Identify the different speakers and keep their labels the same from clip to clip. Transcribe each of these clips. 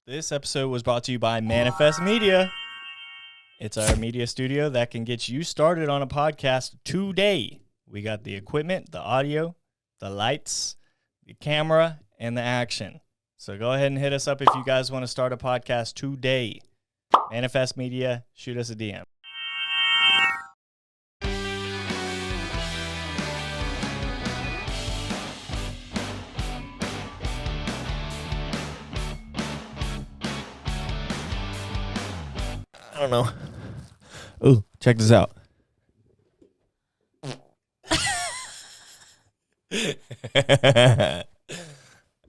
Speaker 1: This episode was brought to you by Manifest Media. It's our media studio that can get you started on a podcast today. We got the equipment, the audio, the lights, the camera, and the action. So go ahead and hit us up if you guys want to start a podcast today. Manifest Media, shoot us a DM. I don't know. Ooh, check this out. I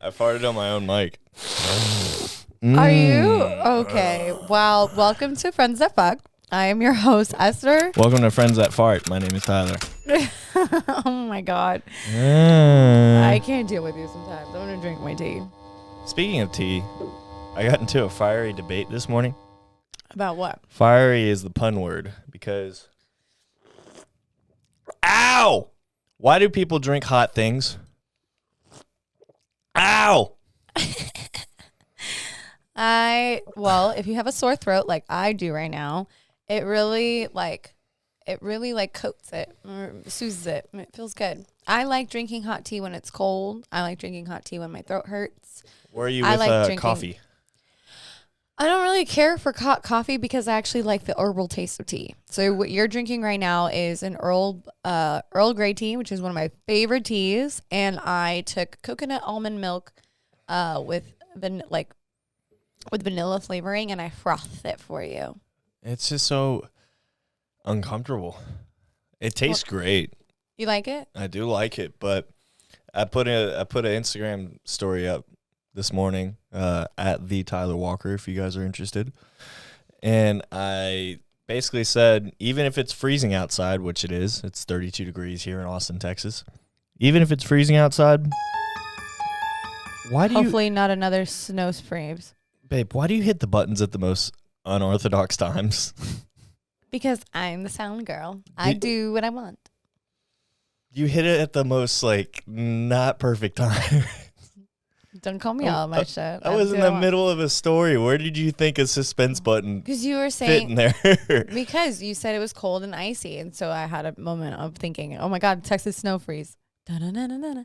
Speaker 1: farted on my own mic.
Speaker 2: Are you? Okay. Well, welcome to Friends That Fuck. I am your host, Esther.
Speaker 1: Welcome to Friends That Fart. My name is Tyler.
Speaker 2: Oh, my God. I can't deal with you sometimes. I'm going to drink my tea.
Speaker 1: Speaking of tea, I got into a fiery debate this morning.
Speaker 2: About what?
Speaker 1: Fiery is the pun word because... Ow! Why do people drink hot things? Ow!
Speaker 2: Well, if you have a sore throat like I do right now, it really coats it or soothes it. It feels good. I like drinking hot tea when it's cold. I like drinking hot tea when my throat hurts.
Speaker 1: Where are you with coffee?
Speaker 2: I don't really care for coffee because I actually like the herbal taste of tea. So what you're drinking right now is an Earl Grey tea, which is one of my favorite teas. And I took coconut almond milk with vanilla flavoring, and I frothed it for you.
Speaker 1: It's just so uncomfortable. It tastes great.
Speaker 2: You like it?
Speaker 1: I do like it, but I put an Instagram story up this morning at the Tyler Walker, if you guys are interested. And I basically said, even if it's freezing outside, which it is, it's 32 degrees here in Austin, Texas. Even if it's freezing outside,
Speaker 2: Hopefully not another snow sprays.
Speaker 1: Babe, why do you hit the buttons at the most unorthodox times?
Speaker 2: Because I'm the sound girl. I do what I want.
Speaker 1: You hit it at the most, not perfect time.
Speaker 2: Don't call me all my shit.
Speaker 1: I was in the middle of a story. Where did you think a suspense button
Speaker 2: Because you were saying
Speaker 1: fit in there?
Speaker 2: Because you said it was cold and icy, and so I had a moment of thinking, "Oh my God, Texas snow freeze." Da-da-da-da-da.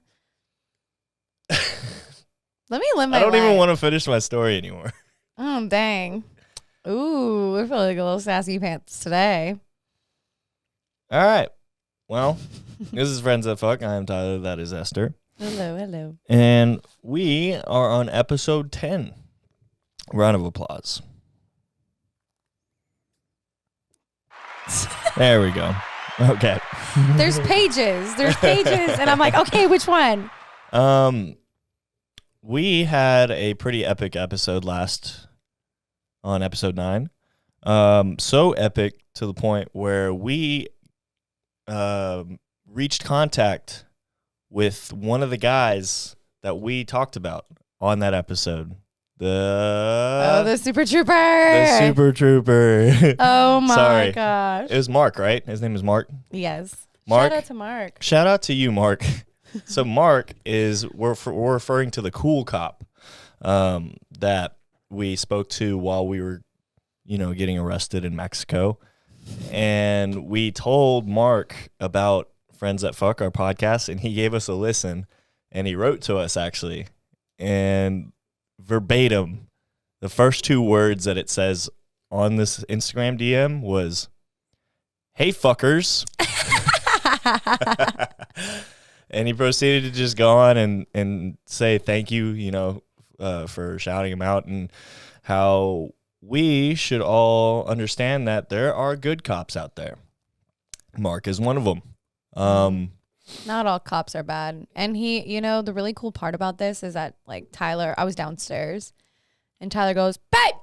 Speaker 2: Let me live my life.
Speaker 1: I don't even want to finish my story anymore.
Speaker 2: Oh dang! Ooh, we're feeling a little sassy pants today.
Speaker 1: All right. Well, this is Friends That Fuck. I am Tyler. That is Esther.
Speaker 2: Hello.
Speaker 1: And we are on episode 10. Round of applause. There we go. Okay.
Speaker 2: There's pages, and I'm like, okay, which one?
Speaker 1: We had a pretty epic episode on episode 9. So epic to the point where we reached contact with one of the guys that we talked about on that episode.
Speaker 2: The Super Trooper.
Speaker 1: The Super Trooper.
Speaker 2: Oh my
Speaker 1: Sorry.
Speaker 2: gosh.
Speaker 1: It was Mark, right? His name is Mark?
Speaker 2: Yes.
Speaker 1: Mark.
Speaker 2: Shout out to Mark.
Speaker 1: Shout out to you, Mark. So Mark we're referring to the cool cop that we spoke to while we were, getting arrested in Mexico. And we told Mark about Friends That Fuck, our podcast, and he gave us a listen, and he wrote to us, actually. And verbatim, the first 2 words that it says on this Instagram DM was, "Hey, fuckers." And he proceeded to just go on and say thank you, for shouting him out, and how we should all understand that there are good cops out there. Mark is one of them.
Speaker 2: Not all cops are bad. And he, the really cool part about this is that, Tyler, I was downstairs, and Tyler goes, babe,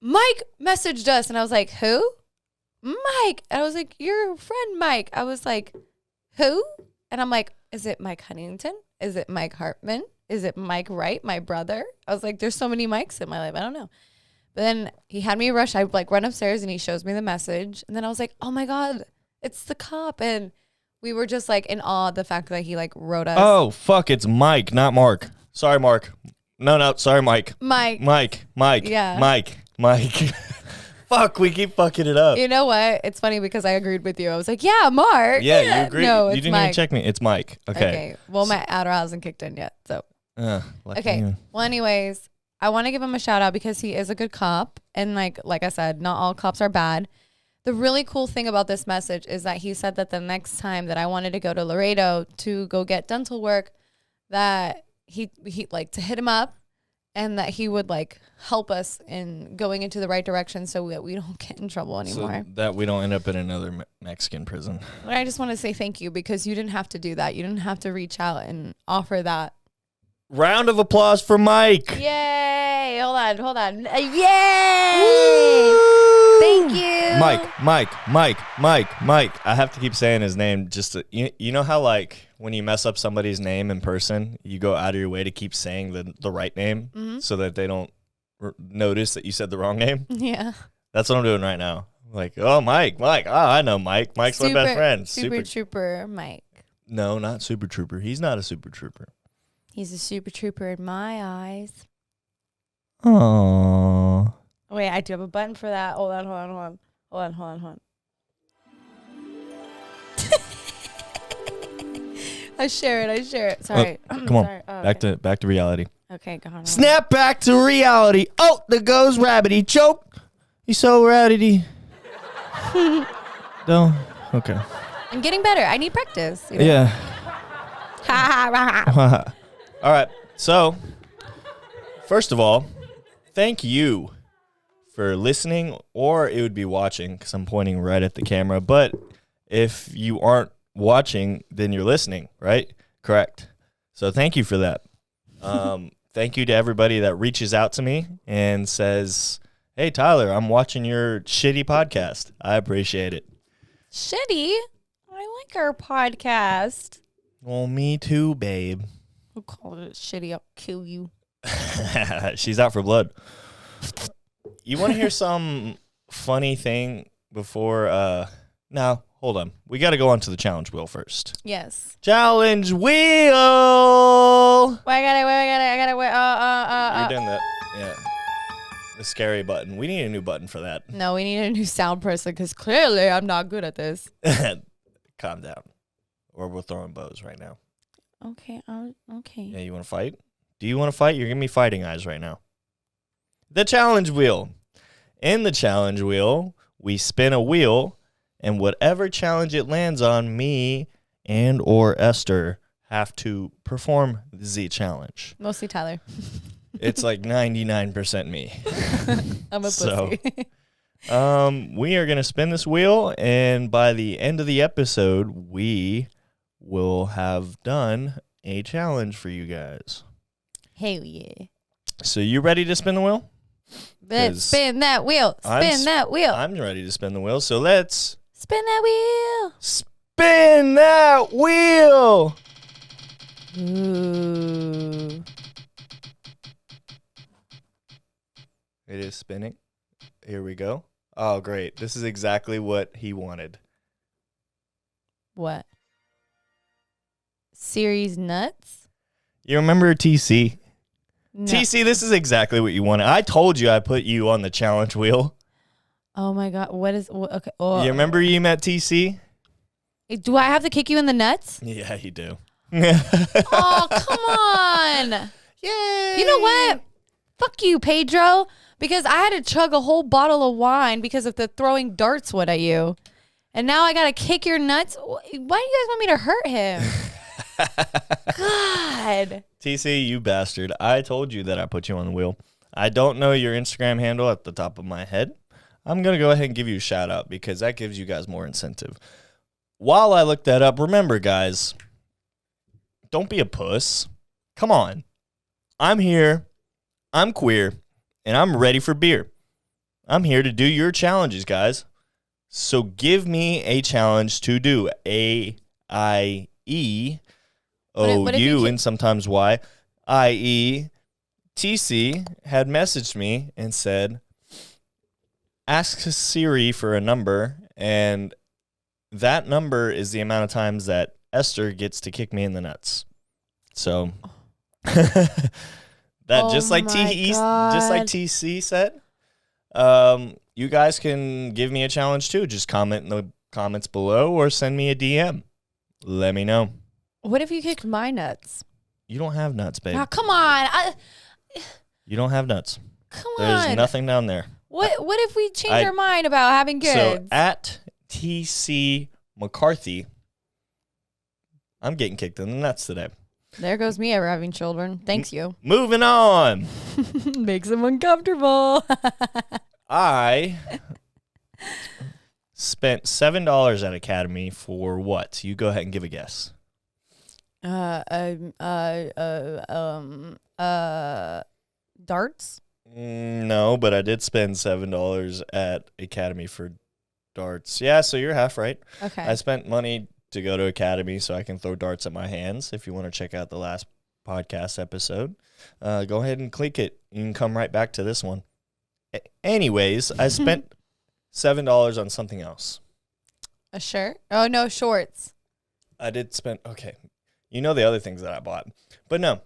Speaker 2: Mike messaged us. And I was like, who? Mike. And I was like, your friend Mike. I was like, who? And I'm like, is it Mike Huntington? Is it Mike Hartman? Is it Mike Wright, my brother? I was like, there's so many Mikes in my life. I don't know. But then he had me rush. I run upstairs, and he shows me the message. And then I was like, oh my God, it's the cop. And we were just in awe of the fact that he wrote us.
Speaker 1: Oh, fuck, it's Mike, not Mark. Sorry, Mark. No. Sorry, Mike.
Speaker 2: Mike. Yeah.
Speaker 1: Mike. Fuck, we keep fucking it up.
Speaker 2: You know what? It's funny because I agreed with you. I was like, yeah, Mark.
Speaker 1: Yeah, you agreed.
Speaker 2: No,
Speaker 1: you
Speaker 2: it's
Speaker 1: didn't
Speaker 2: Mike.
Speaker 1: even check me. It's Mike. Okay.
Speaker 2: Well, my Adderall hasn't kicked in yet. So.
Speaker 1: Okay.
Speaker 2: You. Well, anyways, I want to give him a shout out because he is a good cop. And like I said, not all cops are bad. The really cool thing about this message is that he said that the next time that I wanted to go to Laredo to go get dental work, that he like to hit him up and that he would like help us in going into the right direction so that we don't get in trouble anymore.
Speaker 1: So that we don't end up in another Mexican prison.
Speaker 2: But I just want to say thank you because you didn't have to do that. You didn't have to reach out and offer that.
Speaker 1: Round of applause for Mike.
Speaker 2: Yay. Hold on. Yay. Woo! Thank you.
Speaker 1: Mike. I have to keep saying his name just to, you know how like when you mess up somebody's name in person, you go out of your way to keep saying the right name so that they don't notice that you said the wrong name?
Speaker 2: Yeah.
Speaker 1: That's what I'm doing right now. Like, oh, Mike. Oh, I know Mike. Mike's my best friend.
Speaker 2: Super Trooper Mike.
Speaker 1: No, not Super Trooper. He's not a Super Trooper.
Speaker 2: He's a Super Trooper in my eyes.
Speaker 1: Aww.
Speaker 2: Wait, I do have a button for that. Hold on. I share it. Sorry.
Speaker 1: Come on.
Speaker 2: Sorry. Oh, okay.
Speaker 1: Back to reality.
Speaker 2: Okay, go on.
Speaker 1: Snap back to reality. Oh, there goes Rabbity. Choke. He's so rabbity. No. Okay.
Speaker 2: I'm getting better. I need practice. You know?
Speaker 1: Yeah. All right. So, first of all, thank you for listening, or it would be watching because I'm pointing right at the camera. But if you aren't watching, then you're listening, right? Correct. So thank you for that. Thank you to everybody that reaches out to me and says, hey, Tyler, I'm watching your shitty podcast. I appreciate it.
Speaker 2: Shitty? I like our podcast.
Speaker 1: Well, me too, babe.
Speaker 2: We'll call it shitty. I'll kill you.
Speaker 1: She's out for blood. You want to hear some funny thing before? No, hold on. We got to go on to the challenge wheel first.
Speaker 2: Yes.
Speaker 1: Challenge wheel.
Speaker 2: I got it.
Speaker 1: You're doing that. Yeah. The scary button. We need a new button for that.
Speaker 2: No, we need a new sound person because clearly I'm not good at this.
Speaker 1: Calm down. Or we're throwing bows right now.
Speaker 2: Okay. Okay.
Speaker 1: Yeah, you want to fight? Do you want to fight? You're giving me fighting eyes right now. The challenge wheel. In the challenge wheel, we spin a wheel, and whatever challenge it lands on, me and or Esther have to perform the challenge.
Speaker 2: Mostly Tyler.
Speaker 1: It's like 99% me.
Speaker 2: I'm a pussy.
Speaker 1: We are going to spin this wheel, and by the end of the episode, we will have done a challenge for you guys.
Speaker 2: Hell yeah.
Speaker 1: So you ready to spin the wheel?
Speaker 2: Let's spin that wheel. That wheel.
Speaker 1: I'm ready to spin the wheel, so let's
Speaker 2: spin that wheel.
Speaker 1: Spin that wheel.
Speaker 2: Ooh.
Speaker 1: It is spinning. Here we go. Oh, great. This is exactly what he wanted.
Speaker 2: What? Series nuts?
Speaker 1: You remember TC?
Speaker 2: No.
Speaker 1: TC, this is exactly what you wanted. I told you I put you on the challenge wheel.
Speaker 2: Oh my God. What is, okay. Oh.
Speaker 1: You remember you met TC?
Speaker 2: Do I have to kick you in the nuts?
Speaker 1: Yeah, you do.
Speaker 2: Oh, come on.
Speaker 1: Yay.
Speaker 2: You know what? Fuck you, Pedro. Because I had to chug a whole bottle of wine because of the throwing darts what at you. And now I got to kick your nuts. Why do you guys want me to hurt him? God.
Speaker 1: TC, you bastard. I told you that I put you on the wheel. I don't know your Instagram handle at the top of my head. I'm going to go ahead and give you a shout out because that gives you guys more incentive. While I look that up, remember, guys, don't be a puss. Come on. I'm here. I'm queer. And I'm ready for beer. I'm here to do your challenges, guys. So give me a challenge to do. A-I-E-O-U and sometimes Y. I-E. TC had messaged me and said, ask Siri for a number, and that number is the amount of times that Esther gets to kick me in the nuts. So that
Speaker 2: Oh
Speaker 1: just like
Speaker 2: my
Speaker 1: just like
Speaker 2: God.
Speaker 1: TC said. You guys can give me a challenge too. Just comment in the comments below or send me a DM. Let me know.
Speaker 2: What if you kicked my nuts?
Speaker 1: You don't have nuts, babe.
Speaker 2: Oh, come on.
Speaker 1: You don't have nuts.
Speaker 2: Come
Speaker 1: There's
Speaker 2: on.
Speaker 1: nothing down there.
Speaker 2: What if we change our mind about having kids?
Speaker 1: So at TC McCarthy, I'm getting kicked in the nuts today.
Speaker 2: There goes me ever having children. Thanks you.
Speaker 1: Moving on.
Speaker 2: Makes them uncomfortable.
Speaker 1: I spent $7 at Academy for what? You go ahead and give a guess.
Speaker 2: Darts?
Speaker 1: No, but I did spend $7 at Academy for darts. Yeah, so you're half right.
Speaker 2: Okay.
Speaker 1: I spent money to go to Academy so I can throw darts at my hands. If you want to check out the last podcast episode, go ahead and click it. You can come right back to this one. Anyways, I spent $7 on something else.
Speaker 2: A shirt? Oh, no, shorts.
Speaker 1: I did spend, okay. You know the other things that I bought. But no.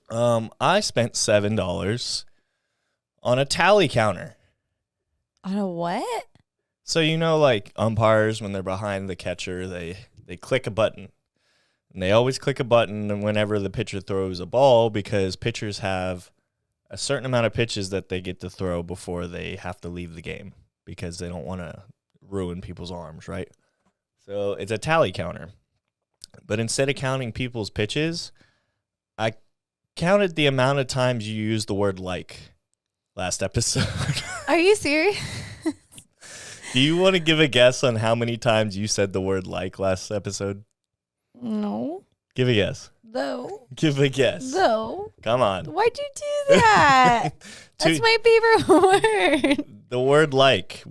Speaker 1: I spent $7 on a tally counter.
Speaker 2: On a what?
Speaker 1: So you know, like umpires, when they're behind the catcher, they click a button. And they always click a button whenever the pitcher throws a ball because pitchers have a certain amount of pitches that they get to throw before they have to leave the game because they don't want to ruin people's arms, right? So it's a tally counter. But instead of counting people's pitches, I counted the amount of times you used the word like last episode.
Speaker 2: Are you serious?
Speaker 1: Do you want to give a guess on how many times you said the word like last episode?
Speaker 2: No.
Speaker 1: Give a guess.
Speaker 2: No.
Speaker 1: Give a guess.
Speaker 2: No.
Speaker 1: Come on.
Speaker 2: Why'd you do that? That's my favorite word.
Speaker 1: The word like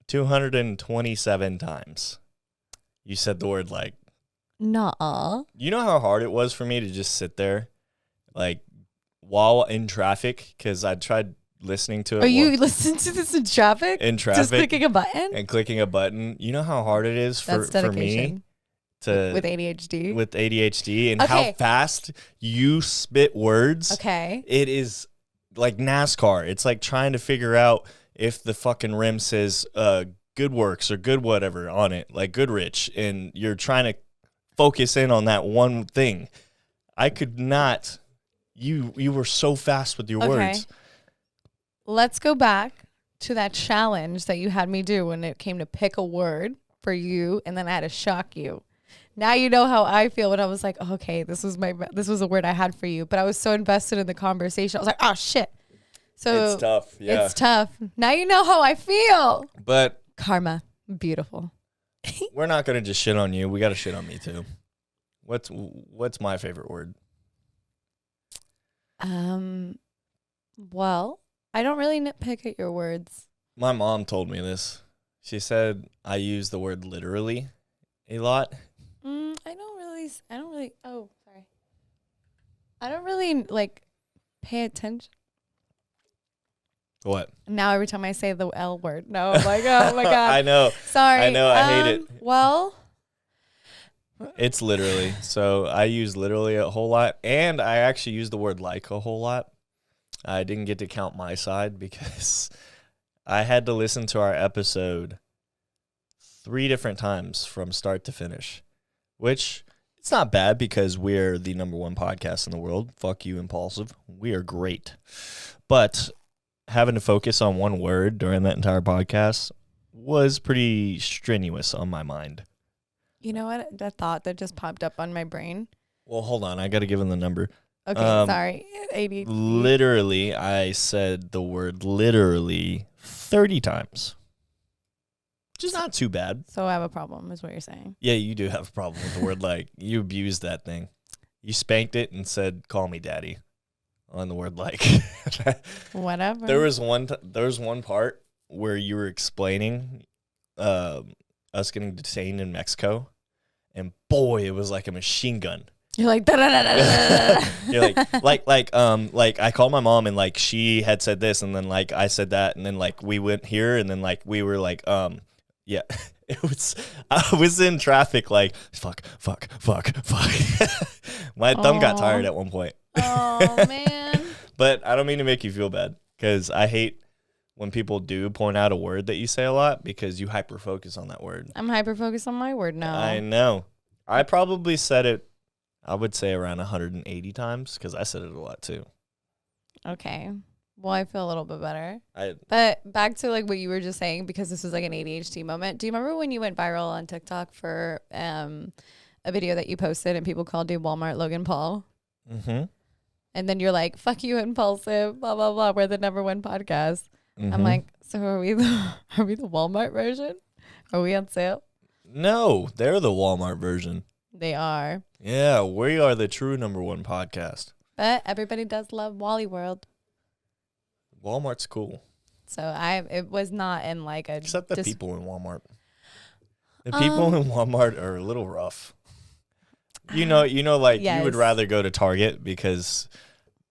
Speaker 1: 227 times. You said the word like.
Speaker 2: Nuh-uh.
Speaker 1: You know how hard it was for me to just sit there like while in traffic because I tried listening to it.
Speaker 2: Are you listening to this in traffic?
Speaker 1: In traffic.
Speaker 2: Just clicking a button?
Speaker 1: And clicking a button. You know how hard it is for me to
Speaker 2: with ADHD.
Speaker 1: With ADHD and how fast you spit words.
Speaker 2: Okay.
Speaker 1: It is like NASCAR. It's like trying to figure out if the fucking rim says good works or good whatever on it, like Goodrich, and you're trying to focus in on that one thing. I could not. You were so fast with your words.
Speaker 2: Let's go back to that challenge that you had me do when it came to pick a word for you, and then I had to shock you. Now you know how I feel when I was like, oh, okay, this was a word I had for you, but I was so invested in the conversation. I was like, oh shit. So
Speaker 1: it's tough. Yeah,
Speaker 2: it's tough. Now you know how I feel.
Speaker 1: But
Speaker 2: karma, beautiful.
Speaker 1: We're not gonna just shit on you. We got to shit on me too. What's my favorite word?
Speaker 2: Well, I don't really nitpick at your words.
Speaker 1: My mom told me this. She said I use the word literally a lot.
Speaker 2: I don't really like pay attention.
Speaker 1: What?
Speaker 2: Now every time I say the L word. No, I'm like, oh my God.
Speaker 1: I know.
Speaker 2: Sorry.
Speaker 1: I know. I hate it.
Speaker 2: Well.
Speaker 1: It's literally. So I use literally a whole lot. And I actually use the word like a whole lot. I didn't get to count my side because I had to listen to our episode 3 different times from start to finish, which it's not bad because we're the #1 podcast in the world. Fuck you, Impulsive. We are great. But having to focus on one word during that entire podcast was pretty strenuous on my mind.
Speaker 2: You know what? That thought that just popped up on my brain.
Speaker 1: Well, hold on. I got to give him the number.
Speaker 2: Okay, sorry. ADHD.
Speaker 1: Literally, I said the word literally 30 times. Which is not too bad.
Speaker 2: So I have a problem, is what you're saying.
Speaker 1: Yeah, you do have a problem with the word like. You abused that thing. You spanked it and said, call me daddy on the word like.
Speaker 2: Whatever.
Speaker 1: There was one part where you were explaining us getting detained in Mexico. And boy, it was like a machine gun.
Speaker 2: You're like, da, da, da, da, da, da.
Speaker 1: You're like I called my mom and like she had said this and then like I said that and then like we went here and then like we were like yeah. I was in traffic like fuck. My thumb got tired at one point.
Speaker 2: Oh man.
Speaker 1: But I don't mean to make you feel bad because I hate when people do point out a word that you say a lot because you hyper focus on that word.
Speaker 2: I'm hyper focused on my word now.
Speaker 1: I know. I probably said it, I would say around 180 times because I said it a lot too.
Speaker 2: Okay. Well, I feel a little bit better.
Speaker 1: I
Speaker 2: But back to like what you were just saying, because this was like an ADHD moment. Do you remember when you went viral on TikTok for a video that you posted and people called you Walmart Logan Paul?
Speaker 1: Mm-hmm.
Speaker 2: And then you're like, fuck you, Impulsive, blah, blah, blah. We're the #1 podcast.
Speaker 1: Mm-hmm.
Speaker 2: I'm like, so are we the Walmart version? Are we on sale?
Speaker 1: No, they're the Walmart version.
Speaker 2: They are.
Speaker 1: Yeah, we are the true #1 podcast.
Speaker 2: But everybody does love Wally World.
Speaker 1: Walmart's cool.
Speaker 2: So it was not in like a...
Speaker 1: Except the people in Walmart. The people in Walmart are a little rough. You know, like
Speaker 2: yes.
Speaker 1: You would rather go to Target because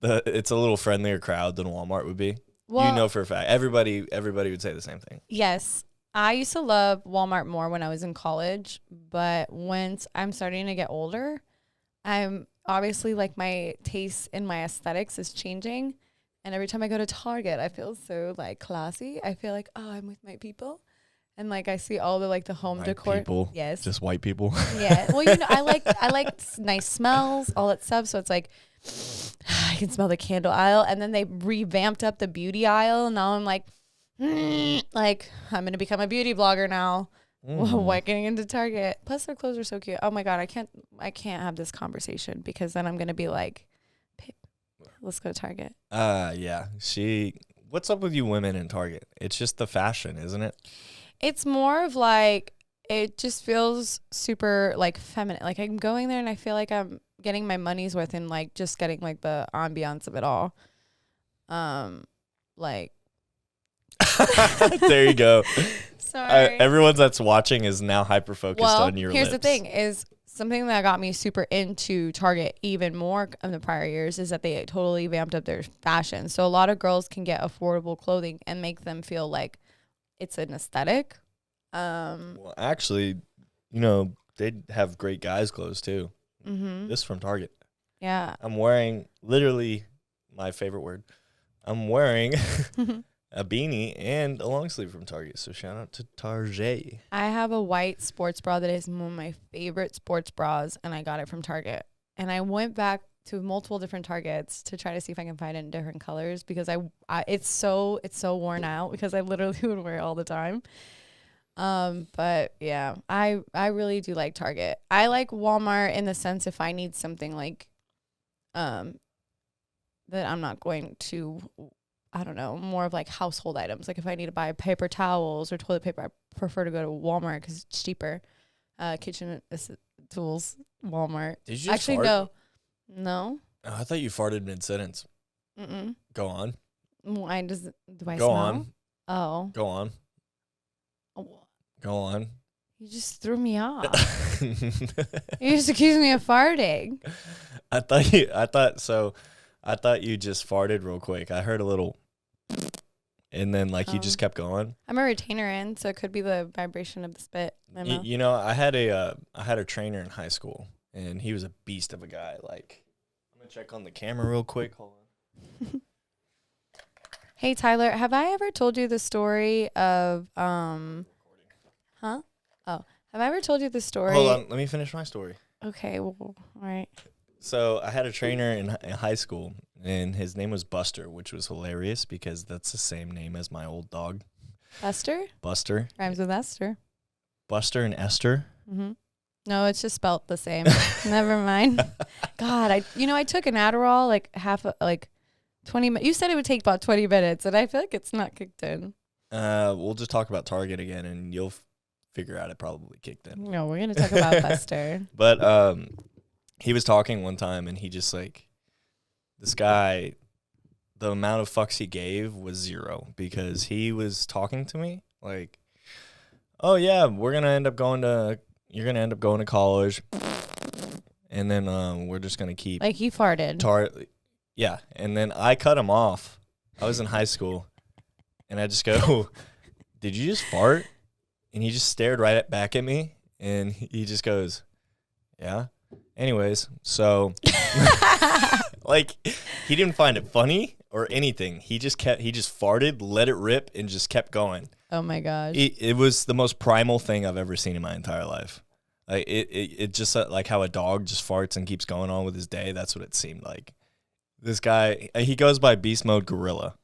Speaker 1: it's a little friendlier crowd than Walmart would be. Well, you know for a fact. Everybody would say the same thing.
Speaker 2: Yes. I used to love Walmart more when I was in college, but once I'm starting to get older, I'm obviously like my taste in my aesthetics is changing. And every time I go to Target, I feel so like classy. I feel like, oh, I'm with my people. And like I see all the like the home decor.
Speaker 1: People.
Speaker 2: Yes.
Speaker 1: Just white people.
Speaker 2: Yeah. Well, I like nice smells, all that stuff. So it's like I can smell the candle aisle. And then they revamped up the beauty aisle. And now I'm like I'm gonna become a beauty blogger now. Getting into Target. Plus their clothes are so cute. Oh my God, I can't have this conversation because then I'm gonna be like, let's go to Target.
Speaker 1: Yeah. What's up with you women in Target? It's just the fashion, isn't it?
Speaker 2: It's more of like, it just feels super like feminine. Like I'm going there and I feel like I'm getting my money's worth and like just getting like the ambiance of it all. Like.
Speaker 1: There you go.
Speaker 2: Sorry.
Speaker 1: Everyone that's watching is now hyper focused on your
Speaker 2: here's
Speaker 1: lips.
Speaker 2: the thing is something that got me super into Target even more in the prior years is that they totally vamped up their fashion. So a lot of girls can get affordable clothing and make them feel like it's an aesthetic.
Speaker 1: Well, actually, they have great guys' clothes too. Mm-hmm. This is from Target.
Speaker 2: Yeah.
Speaker 1: I'm wearing literally my favorite word. I'm wearing a beanie and a long sleeve from Target. So shout out to Target.
Speaker 2: I have a white sports bra that is one of my favorite sports bras, and I got it from Target. And I went back to multiple different Targets to try to see if I can find it in different colors because it's so worn out because I literally would wear it all the time. But yeah, I really do like Target. I like Walmart in the sense if I need something like that I'm not going to, I don't know, more of like household items. Like if I need to buy paper towels or toilet paper, I prefer to go to Walmart because it's cheaper. Kitchen tools, Walmart.
Speaker 1: Did you
Speaker 2: actually
Speaker 1: fart?
Speaker 2: No.
Speaker 1: Oh, I thought you farted mid-sentence.
Speaker 2: Mm-mm.
Speaker 1: Go on.
Speaker 2: Why do I
Speaker 1: Go
Speaker 2: smell?
Speaker 1: on.
Speaker 2: Oh.
Speaker 1: Go on.
Speaker 2: Oh.
Speaker 1: Go on.
Speaker 2: You just threw me off. You just accused me of farting.
Speaker 1: I thought you just farted real quick. I heard a little, and then you just kept going.
Speaker 2: I'm a retainer in, so it could be the vibration of the spit.
Speaker 1: I had a trainer in high school, and he was a beast of a guy. Like, I'm gonna check on the camera real quick. Hold on.
Speaker 2: Hey Tyler, have I ever told you the story of Huh? Oh, have I ever told you the story?
Speaker 1: Hold on, let me finish my story.
Speaker 2: Okay, well, all right.
Speaker 1: So I had a trainer in high school, and his name was Buster, which was hilarious because that's the same name as my old dog.
Speaker 2: Buster?
Speaker 1: Buster.
Speaker 2: Rhymes with Esther.
Speaker 1: Buster and Esther.
Speaker 2: Mm-hmm. No, it's just spelt the same. Never mind. God, I took an Adderall 20 minutes. You said it would take about 20 minutes, and I feel like it's not kicked in.
Speaker 1: We'll just talk about Target again, and you'll figure out it probably kicked in.
Speaker 2: No, we're gonna talk about Buster.
Speaker 1: But he was talking one time, and he just this guy, the amount of fucks he gave was 0 because he was talking to me like, oh yeah, you're gonna end up going to college, and then we're just gonna keep
Speaker 2: like he farted.
Speaker 1: Yeah, and then I cut him off. I was in high school, and I just go, did you just fart? And he just stared right back at me, and he just goes, yeah. Anyways, so he didn't find it funny. or anything. He just farted, let it rip, and just kept going.
Speaker 2: Oh my gosh.
Speaker 1: It was the most primal thing I've ever seen in my entire life. Like it just like how a dog just farts and keeps going on with his day. That's what it seemed like. This guy, he goes by Beast Mode Gorilla.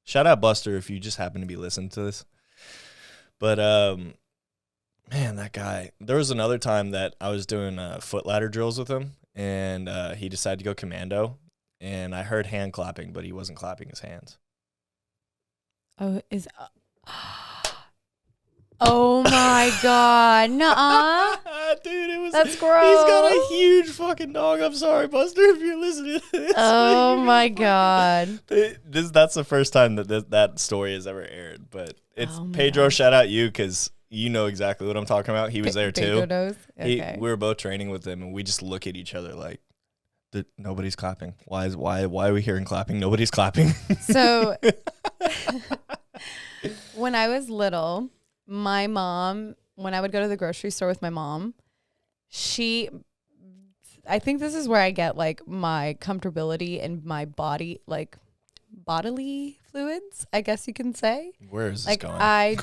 Speaker 1: Shout out Buster if you just happen to be listening to this. But man, that guy. There was another time that I was doing foot ladder drills with him, and he decided to go commando, and I heard hand clapping, but he wasn't clapping his hands.
Speaker 2: Oh, oh my God. Nuh-uh.
Speaker 1: Dude, it was.
Speaker 2: That's gross.
Speaker 1: He's got a huge fucking dog. I'm sorry, Buster, if you're listening to this.
Speaker 2: Oh my God.
Speaker 1: That's the first time that story has ever aired. But it's Pedro.
Speaker 2: gosh.
Speaker 1: Shout out you, because you know exactly what I'm talking about. He was there too.
Speaker 2: Pedro knows? Okay.
Speaker 1: We were both training with him, and we just look at each other like, nobody's clapping. Why are we hearing clapping? Nobody's clapping. So
Speaker 2: when I was little, my mom, when I would go to the grocery store with my mom, I think this is where I get like my comfortability and my body, like bodily fluids, I guess you can say.
Speaker 1: Where is this
Speaker 2: like
Speaker 1: going?
Speaker 2: I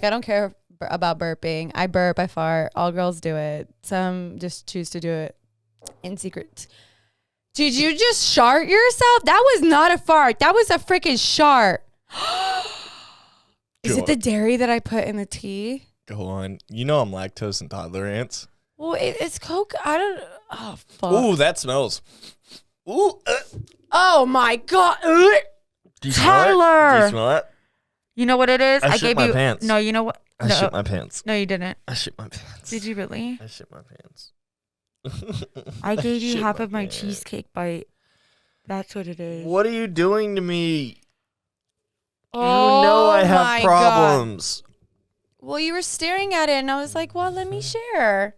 Speaker 2: don't care about burping. I burp, I fart. All girls do it. Some just choose to do it in secret. Did you just shart yourself? That was not a fart. That was a freaking shart. Is it the dairy that I put in the tea?
Speaker 1: Go on. You know I'm lactose intolerant.
Speaker 2: Well, it's Coke. I don't. Oh, fuck.
Speaker 1: Ooh, that smells. Ooh.
Speaker 2: Oh, my God.
Speaker 1: Do you
Speaker 2: Tyler.
Speaker 1: Do you smell it?
Speaker 2: You know what it is?
Speaker 1: I shit my pants.
Speaker 2: No, you know what?
Speaker 1: I shit my pants.
Speaker 2: No, you didn't.
Speaker 1: I shit my pants.
Speaker 2: Did you really?
Speaker 1: I shit my pants.
Speaker 2: I gave you half of my cheesecake bite. That's what it is.
Speaker 1: What are you doing to me?
Speaker 2: Oh,
Speaker 1: you know I have problems.
Speaker 2: God. Well, you were staring at it, and I was like, well, let me share.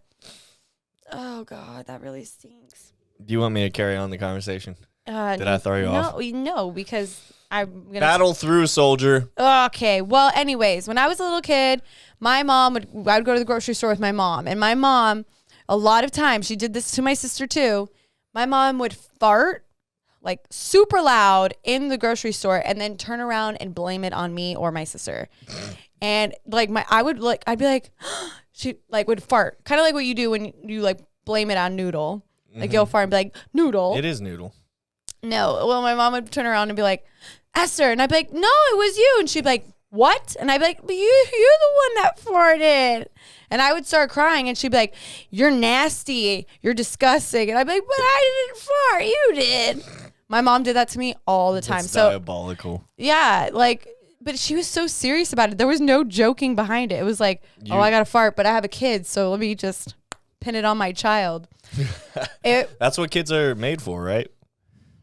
Speaker 2: Oh, God, that really stinks.
Speaker 1: Do you want me to carry on the conversation? Did I throw you off?
Speaker 2: No, because I'm going to...
Speaker 1: Battle through, soldier.
Speaker 2: Okay, well, anyways, when I was a little kid, I would go to the grocery store with my mom, and my mom, a lot of times, she did this to my sister too, my mom would fart like super loud in the grocery store and then turn around and blame it on me or my sister. And like I'd be like, she like would fart. Kind of like what you do when you like blame it on Noodle. Like you'll fart and be like, Noodle.
Speaker 1: It is Noodle.
Speaker 2: No. Well, my mom would turn around and be like, Esther. And I'd be like, no, it was you. And she'd be like, what? And I'd be like, but you're the one that farted. And I would start crying, and she'd be like, you're nasty. You're disgusting. And I'd be like, but I didn't fart. You did. My mom did that to me all the time.
Speaker 1: That's diabolical.
Speaker 2: Yeah, like, but she was so serious about it. There was no joking behind it. It was like, I got to fart, but I have a kid, so let me just pin it on my child.
Speaker 1: That's what kids are made for, right?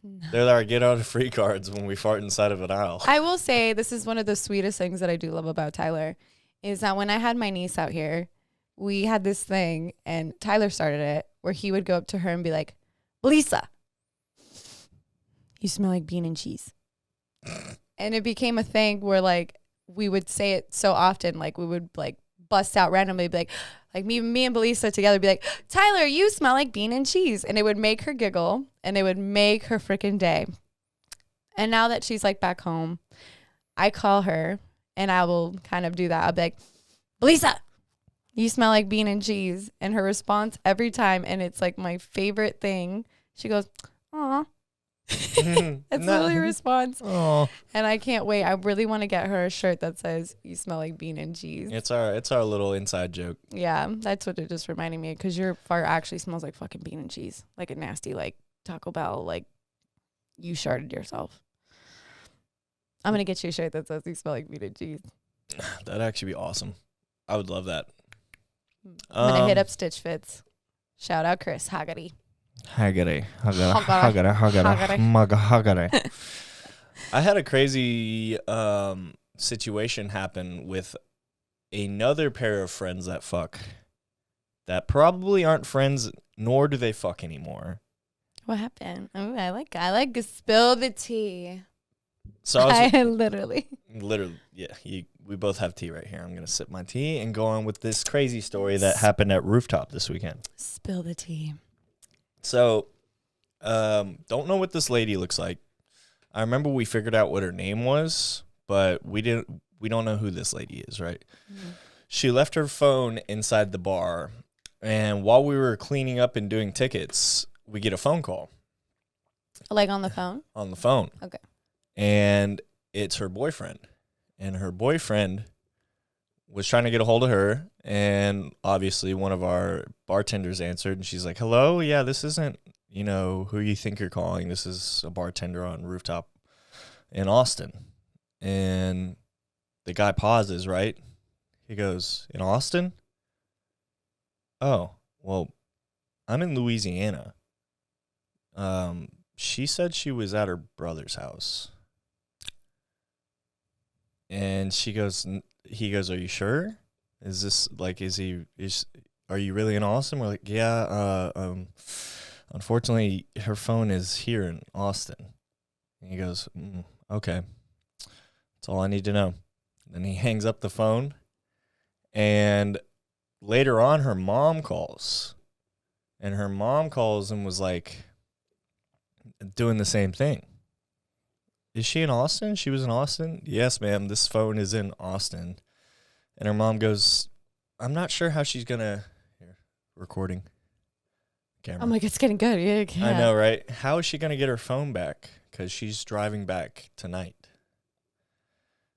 Speaker 1: No. They're our get out of free cards when we fart inside of an aisle.
Speaker 2: I will say this is one of the sweetest things that I do love about Tyler is that when I had my niece out here, we had this thing, and Tyler started it, where he would go up to her and be like, Lisa, you smell like bean and cheese. And it became a thing where like we would say it so often, like we would like bust out randomly, be like me and Belisa together be like, Tyler, you smell like bean and cheese. And it would make her giggle, and it would make her freaking day. And now that she's like back home, I call her and I will kind of do that. I'll be like, Belisa, you smell like bean and cheese. And her response every time, and it's like my favorite thing, she goes, aw. That's literally a response. Aww. And I can't wait. I really want to get her a shirt that says you smell like bean and cheese.
Speaker 1: It's our little inside joke.
Speaker 2: Yeah, that's what it just reminded me, because your fart actually smells like fucking bean and cheese, like a nasty like Taco Bell, like you sharted yourself. I'm gonna get you a shirt that says you smell like bean and cheese.
Speaker 1: That'd actually be awesome. I would love that.
Speaker 2: I'm gonna hit up Stitch Fits. Shout out Chris Haggerty.
Speaker 1: Haggerty. I had a crazy situation happen with another pair of friends that fuck that probably aren't friends, nor do they fuck anymore.
Speaker 2: What happened? Ooh, I like to spill the tea.
Speaker 1: So I
Speaker 2: literally,
Speaker 1: yeah. We both have tea right here. I'm gonna sip my tea and go on with this crazy story that happened at Rooftop this weekend.
Speaker 2: Spill the tea.
Speaker 1: So, don't know what this lady looks like. I remember we figured out what her name was, but we don't know who this lady is, right? Mm-hmm. She left her phone inside the bar, and while we were cleaning up and doing tickets, we get a phone call.
Speaker 2: Like on the phone?
Speaker 1: On the phone.
Speaker 2: Okay.
Speaker 1: And it's her boyfriend. And her boyfriend was trying to get a hold of her, and obviously one of our bartenders answered, and she's like, hello? Yeah, this isn't, who you think you're calling. This is a bartender on rooftop in Austin. And the guy pauses, right? He goes, in Austin? Oh, well, I'm in Louisiana. She said she was at her brother's house. And he goes, are you sure? Is this like, are you really in Austin? We're like, yeah, unfortunately her phone is here in Austin. And he goes, okay. That's all I need to know. Then he hangs up the phone, and later on her mom calls. And her mom calls and was like doing the same thing. Is she in Austin? She was in Austin? Yes, ma'am. This phone is in Austin. And her mom goes, I'm not sure how she's going to... Here, recording. Camera.
Speaker 2: Oh, my God, it's getting good. Yeah.
Speaker 1: I know, right? How is she going to get her phone back? Because she's driving back tonight.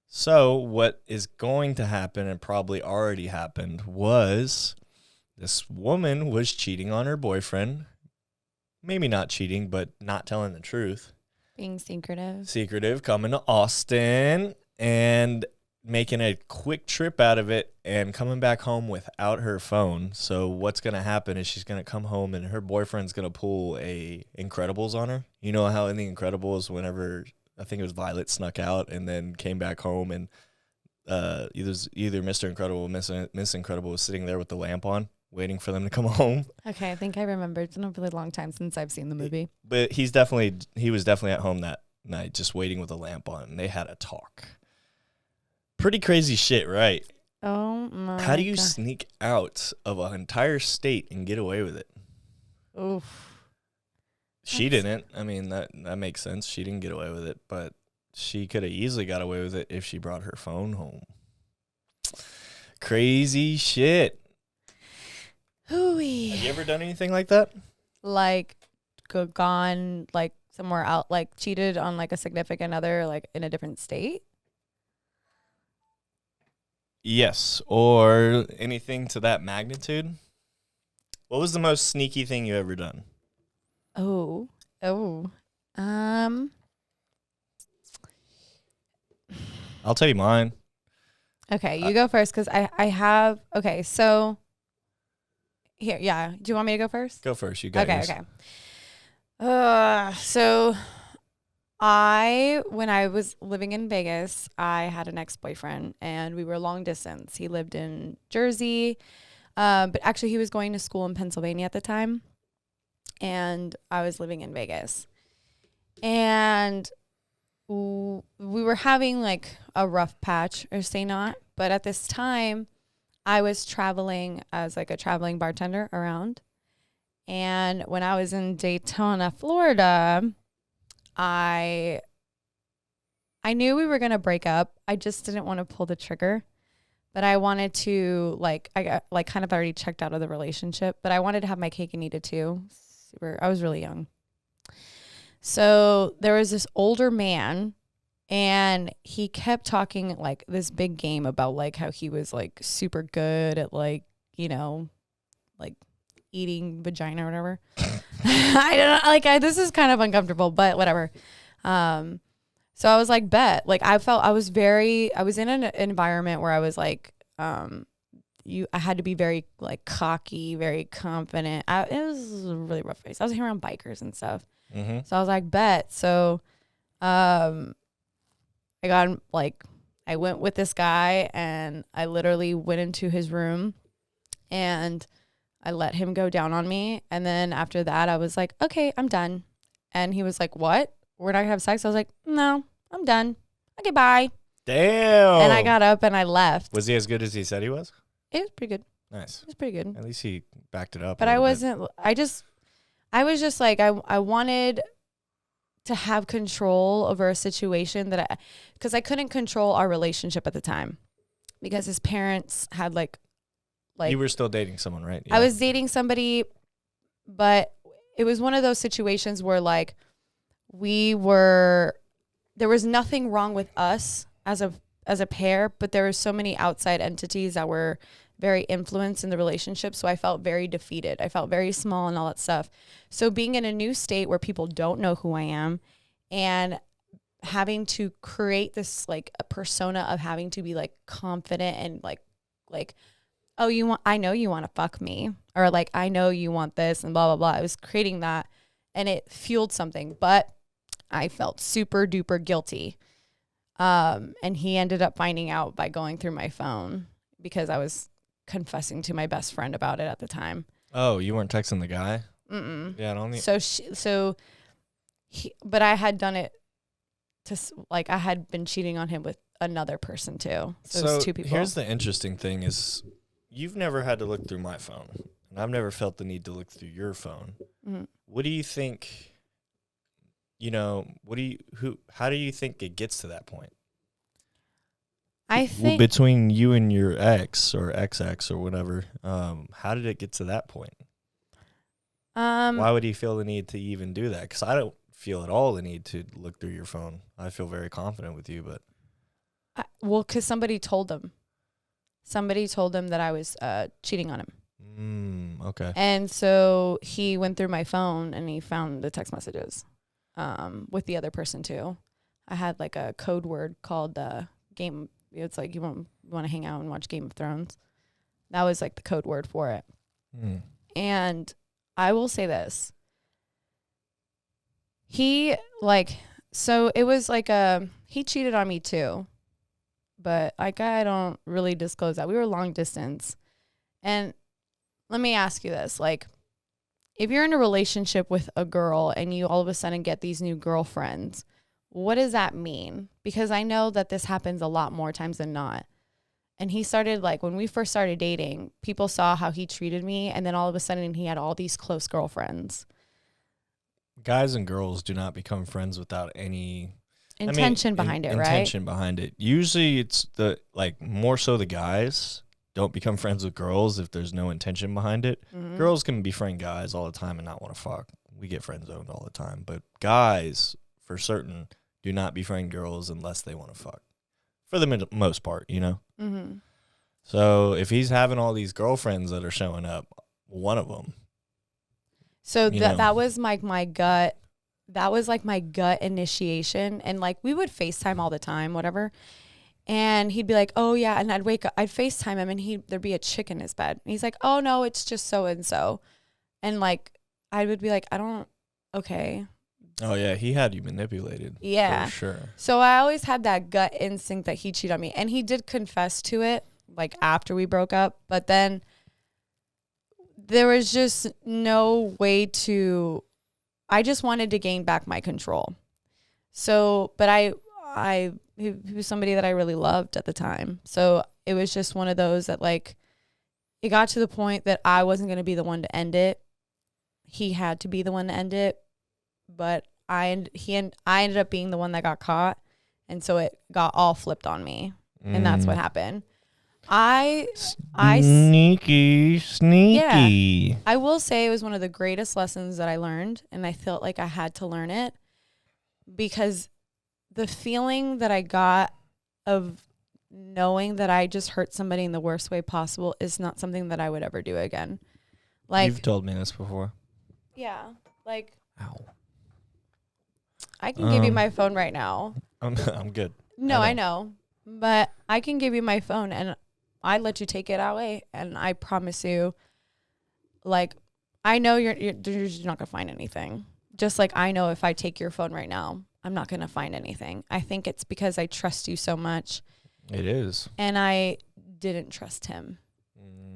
Speaker 1: So what is going to happen, and probably already happened, was this woman was cheating on her boyfriend. Maybe not cheating, but not telling the truth.
Speaker 2: Being secretive.
Speaker 1: Secretive, coming to Austin and making a quick trip out of it and coming back home without her phone. So what's going to happen is she's going to come home and her boyfriend's going to pull a Incredibles on her. You know how in the Incredibles, whenever, I think it was Violet snuck out and then came back home, and either Mr. Incredible or Miss Incredible was sitting there with the lamp on, waiting for them to come home.
Speaker 2: Okay, I think I remember. It's been a really long time since I've seen the movie.
Speaker 1: But he was definitely at home that night, just waiting with a lamp on, and they had a talk. Pretty crazy shit, right?
Speaker 2: Oh my!
Speaker 1: How do you sneak out of an entire state and get away with it?
Speaker 2: Oof.
Speaker 1: She didn't. I mean, that makes sense. She didn't get away with it, but she could have easily got away with it if she brought her phone home. Crazy shit.
Speaker 2: Hooey.
Speaker 1: Have you ever done anything like that?
Speaker 2: Like, gone like somewhere out, like cheated on like a significant other, like in a different state?
Speaker 1: Yes, or anything to that magnitude. What was the most sneaky thing you ever done?
Speaker 2: Oh. I'll
Speaker 1: tell you mine.
Speaker 2: Okay, you go first, because I have. Okay, so here, yeah. Do you want me to go first?
Speaker 1: Go first. You got yours.
Speaker 2: Okay. So when I was living in Vegas, I had an ex-boyfriend, and we were long distance. He lived in Jersey, but actually he was going to school in Pennsylvania at the time, and I was living in Vegas. And we were having like a rough patch, or say not, but at this time I was traveling as like a traveling bartender around. And when I was in Daytona, Florida, I knew we were going to break up. I just didn't want to pull the trigger, but I wanted to, like, I got like kind of already checked out of the relationship, but I wanted to have my cake and eat it too. I was really young. So there was this older man, and he kept talking like this big game about like how he was like super good at like, like eating vagina or whatever. I don't know, like this is kind of uncomfortable, but whatever. So I was like, bet. Like I was in an environment where I was like, I had to be very like cocky, very confident. It was a really rough phase. I was around bikers and stuff. Mm-hmm. So I was like, bet. So, I went with this guy, and I literally went into his room, and I let him go down on me. And then after that, I was like, okay, I'm done. And he was like, what? We're not gonna have sex? I was like, no, I'm done. Okay, bye.
Speaker 1: Damn.
Speaker 2: And I got up and I left.
Speaker 1: Was he as good as he said he was?
Speaker 2: It was pretty good.
Speaker 1: Nice.
Speaker 2: It was pretty good.
Speaker 1: At least he backed it up.
Speaker 2: But I was just like, I wanted to have control over a situation because I couldn't control our relationship at the time because his parents had like
Speaker 1: you were still dating someone, right?
Speaker 2: I was dating somebody, but it was one of those situations where like there was nothing wrong with us as a pair, but there were so many outside entities that were very influenced in the relationship. So I felt very defeated. I felt very small and all that stuff. So being in a new state where people don't know who I am and having to create this like a persona of having to be like confident and like, oh, I know you want to fuck me, or like, I know you want this and blah, blah, blah. I was creating that and it fueled something, but I felt super duper guilty. And he ended up finding out by going through my phone because I was confessing to my best friend about it at the time.
Speaker 1: Oh, you weren't texting the guy?
Speaker 2: Mm-mm.
Speaker 1: Yeah, I don't need.
Speaker 2: But I had done it like I had been cheating on him with another person too. So it was two people.
Speaker 1: Here's the interesting thing is you've never had to look through my phone, and I've never felt the need to look through your phone. Mm-hmm. What do you think, how do you think it gets to that point?
Speaker 2: I think
Speaker 1: between you and your ex or XX or whatever, how did it get to that point? Why would he feel the need to even do that? Because I don't feel at all the need to look through your phone. I feel very confident with you, but
Speaker 2: because somebody told him. Somebody told him that I was cheating on him.
Speaker 1: Okay.
Speaker 2: And so he went through my phone and he found the text messages with the other person too. I had like a code word called game. It's like you want to hang out and watch Game of Thrones. That was like the code word for it. And I will say this. He it was like he cheated on me too. But like I don't really disclose that. We were long distance. And let me ask you this. Like, if you're in a relationship with a girl and you all of a sudden get these new girlfriends, what does that mean? Because I know that this happens a lot more times than not. And he started, like, when we first started dating, people saw how he treated me, and then all of a sudden he had all these close girlfriends.
Speaker 1: Guys and girls do not become friends without any
Speaker 2: intention behind it, right?
Speaker 1: Intention behind it. Usually it's more so the guys don't become friends with girls if there's no intention behind it. Mm-hmm. Girls can befriend guys all the time and not want to fuck. We get friend zoned all the time. But guys, for certain, do not befriend girls unless they want to fuck. For the most part, Mm-hmm. So if he's having all these girlfriends that are showing up, one of them.
Speaker 2: So that was my gut. That was like my gut initiation. And like we would FaceTime all the time, whatever. And he'd be like, oh yeah. And I'd wake up, I'd FaceTime him and there'd be a chick in his bed. And he's like, oh no, it's just so-and-so. And like, I would be like, okay.
Speaker 1: Oh yeah. He had you manipulated.
Speaker 2: Yeah.
Speaker 1: For sure.
Speaker 2: So I always had that gut instinct that he cheated on me. And he did confess to it like after we broke up. But then there was just no way I just wanted to gain back my control. So, but he was somebody that I really loved at the time. So it was just one of those that like, it got to the point that I wasn't going to be the one to end it. He had to be the one to end it. But I ended up being the one that got caught. And so it got all flipped on me. And that's what happened.
Speaker 1: Sneaky.
Speaker 2: Yeah, I will say it was one of the greatest lessons that I learned, and I felt like I had to learn it because the feeling that I got of knowing that I just hurt somebody in the worst way possible is not something that I would ever do again. Like,
Speaker 1: you've told me this before.
Speaker 2: Yeah, like,
Speaker 1: ow.
Speaker 2: I can give you my phone right now.
Speaker 1: I'm good.
Speaker 2: No, I know, but I can give you my phone and I'd let you take it away, and I promise you, like, I know you're not going to find anything. Just like I know if I take your phone right now, I'm not going to find anything. I think it's because I trust you so much.
Speaker 1: It is.
Speaker 2: And I didn't trust him.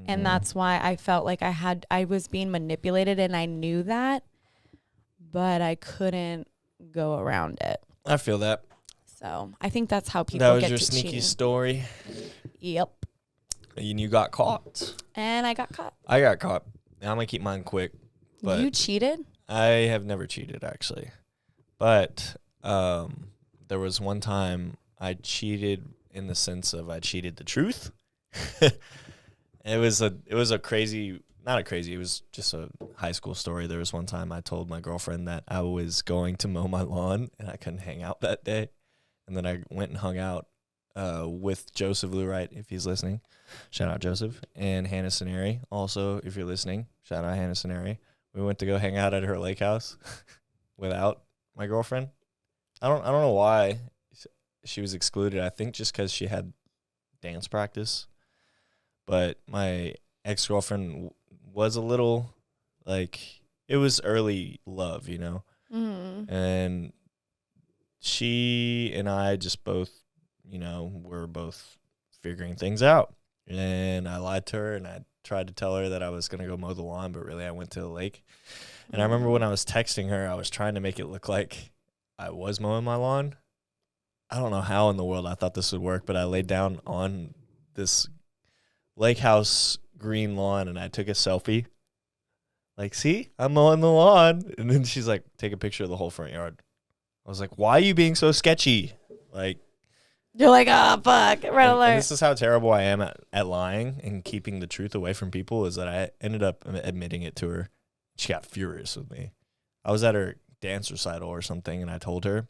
Speaker 2: And that's why I felt like I was being manipulated, and I knew that, but I couldn't go around it.
Speaker 1: I feel that.
Speaker 2: So I think that's how people get to cheating. That was your sneaky
Speaker 1: story?
Speaker 2: Yep.
Speaker 1: And you got caught.
Speaker 2: And I got caught.
Speaker 1: I got caught. I'm going to keep mine quick. But
Speaker 2: you cheated?
Speaker 1: I have never cheated, actually. But there was one time I cheated in the sense of I cheated the truth. It was a crazy, not a crazy, it was just a high school story. There was one time I told my girlfriend that I was going to mow my lawn and I couldn't hang out that day. And then I went and hung out with Joseph Lewright, if he's listening. Shout out Joseph. And Hannah Sineri, also, if you're listening. Shout out Hannah Sineri. We went to go hang out at her lake house without my girlfriend. I don't know why she was excluded. I think just because she had dance practice. But my ex-girlfriend was a little, like, it was early love, you know?
Speaker 2: Mm-hmm.
Speaker 1: And she and I just both, you know, were both figuring things out. And I lied to her, and I tried to tell her that I was going to go mow the lawn, but really I went to the lake. And I remember when I was texting her, I was trying to make it look like I was mowing my lawn. I don't know how in the world I thought this would work, but I laid down on this lake house green lawn, and I took a selfie. Like, see, I'm mowing the lawn. And then she's like, take a picture of the whole front yard. I was like, why are you being so sketchy? Like,
Speaker 2: you're like, oh, fuck, red alert.
Speaker 1: And this is how terrible I am at lying and keeping the truth away from people, is that I ended up admitting it to her. She got furious with me. I was at her dance recital or something, and I told her.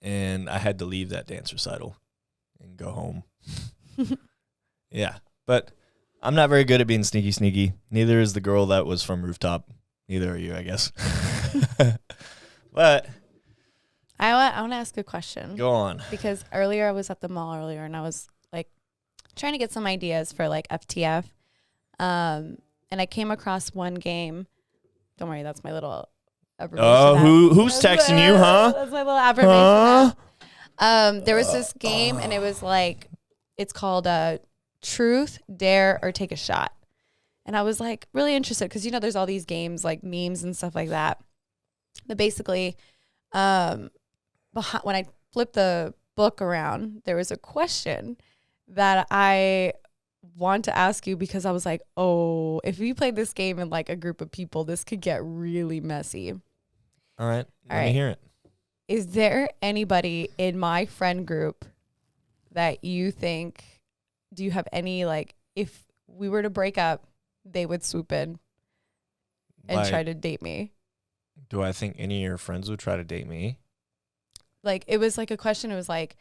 Speaker 1: And I had to leave that dance recital and go home. Yeah, but I'm not very good at being sneaky. Neither is the girl that was from Rooftop. Neither are you, I guess. But
Speaker 2: I want to ask a question.
Speaker 1: Go on.
Speaker 2: Because earlier I was at the mall and I was like trying to get some ideas for like FTF. And I came across one game. Don't worry, that's my little abbreviation.
Speaker 1: Oh, who's texting you, huh?
Speaker 2: That's my little abbreviation. Huh? There was this game, and it was like, it's called Truth, Dare, or Take a Shot. And I was like really interested because, you know, there's all these games like memes and stuff like that. But basically, when I flipped the book around, there was a question that I want to ask you because I was like, oh, if we played this game in like a group of people, this could get really messy.
Speaker 1: All right. Let me hear it.
Speaker 2: Is there anybody in my friend group that you think, do you have any, like, if we were to break up, they would swoop in and try to date me?
Speaker 1: Do I think any of your friends would try to date me?
Speaker 2: Like, it was like a question. It was like,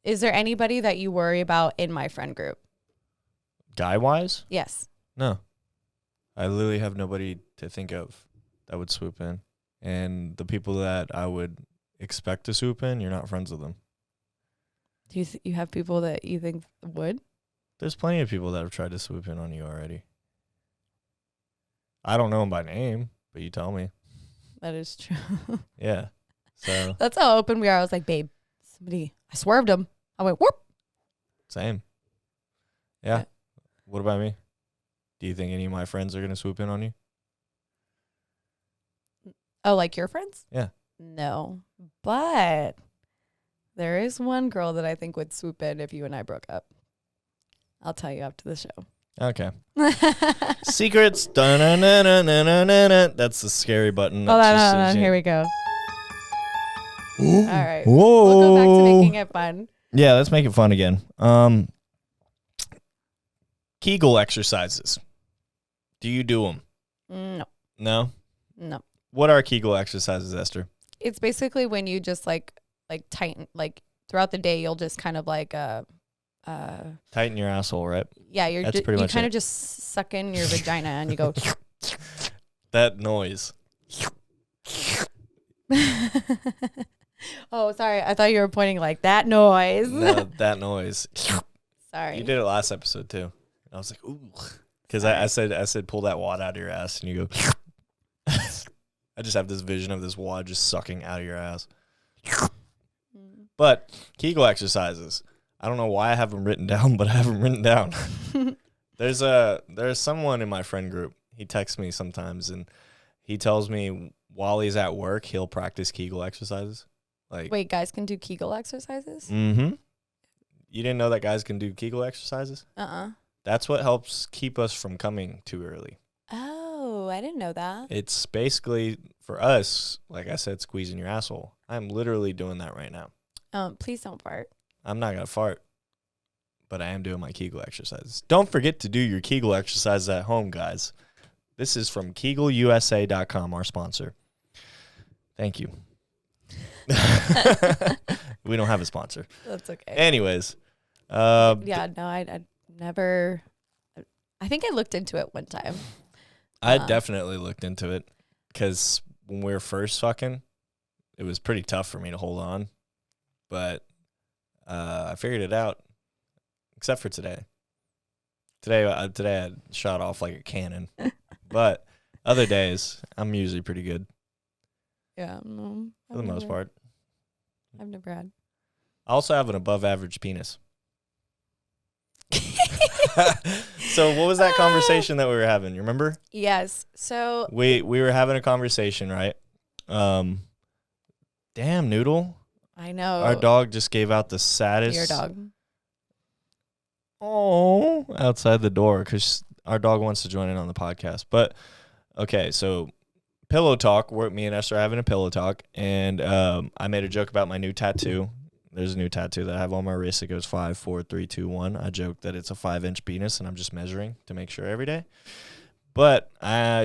Speaker 2: is there anybody that you worry about in my friend group?
Speaker 1: Guy-wise?
Speaker 2: Yes.
Speaker 1: No. I literally have nobody to think of that would swoop in. And the people that I would expect to swoop in, you're not friends with them.
Speaker 2: Do you have people that you think would?
Speaker 1: There's plenty of people that have tried to swoop in on you already. I don't know them by name, but you tell me.
Speaker 2: That is true.
Speaker 1: Yeah. So
Speaker 2: that's how open we are. I was like, babe, I swerved him. I went, whoop.
Speaker 1: Same. Yeah. What about me? Do you think any of my friends are going to swoop in on you?
Speaker 2: Oh, like your friends?
Speaker 1: Yeah.
Speaker 2: No. But there is one girl that I think would swoop in if you and I broke up. I'll tell you after the show.
Speaker 1: Okay. Secrets. Dun-dun-dun-dun-dun-dun-dun. That's the scary button.
Speaker 2: Hold on. Here we go. All right.
Speaker 1: Whoa.
Speaker 2: We'll go back to making it fun.
Speaker 1: Yeah, let's make it fun again. Kegel exercises. Do you do them?
Speaker 2: No.
Speaker 1: No?
Speaker 2: No.
Speaker 1: What are Kegel exercises, Esther?
Speaker 2: It's basically when you just like tighten, like throughout the day, you'll just kind of like
Speaker 1: tighten your asshole, right?
Speaker 2: Yeah, you kind of just suck in your vagina and you go.
Speaker 1: That noise.
Speaker 2: Oh, sorry. I thought you were pointing like that noise.
Speaker 1: No, that noise.
Speaker 2: Sorry.
Speaker 1: You did it last episode too. I was like, ooh, because I said pull that wad out of your ass, and you go. I just have this vision of this wad just sucking out of your ass. But Kegel exercises. I don't know why I have them written down, but I have them written down. There's someone in my friend group. He texts me sometimes, and he tells me while he's at work, he'll practice Kegel exercises. Like,
Speaker 2: wait, guys can do Kegel exercises?
Speaker 1: Mm-hmm. You didn't know that guys can do Kegel exercises?
Speaker 2: Uh-uh.
Speaker 1: That's what helps keep us from coming too early.
Speaker 2: Oh, Oh, I didn't know that.
Speaker 1: It's basically, for us, like I said, squeezing your asshole. I'm literally doing that right now.
Speaker 2: Please don't fart.
Speaker 1: I'm not going to fart, but I am doing my Kegel exercises. Don't forget to do your Kegel exercises at home, guys. This is from KegelUSA.com, our sponsor. Thank you. We don't have a sponsor.
Speaker 2: That's okay.
Speaker 1: Anyways.
Speaker 2: Yeah, no, I never. I think I looked into it one time.
Speaker 1: I definitely looked into it because when we were first fucking, it was pretty tough for me to hold on. But I figured it out, except for today. Today I shot off like a cannon. But other days, I'm usually pretty good.
Speaker 2: Yeah, no.
Speaker 1: For the most part.
Speaker 2: I've never had.
Speaker 1: I also have an above average penis. So what was that conversation that we were having? You remember?
Speaker 2: Yes. So
Speaker 1: we were having a conversation, right? Damn, Noodle.
Speaker 2: I know.
Speaker 1: Our dog just gave out the saddest.
Speaker 2: Your dog.
Speaker 1: Oh, outside the door because our dog wants to join in on the podcast. But okay, so pillow talk. Me and Esther are having a pillow talk, and I made a joke about my new tattoo. There's a new tattoo that I have on my wrist. It goes 5, 4, 3, 2, 1. I joked that it's a 5-inch penis, and I'm just measuring to make sure every day. But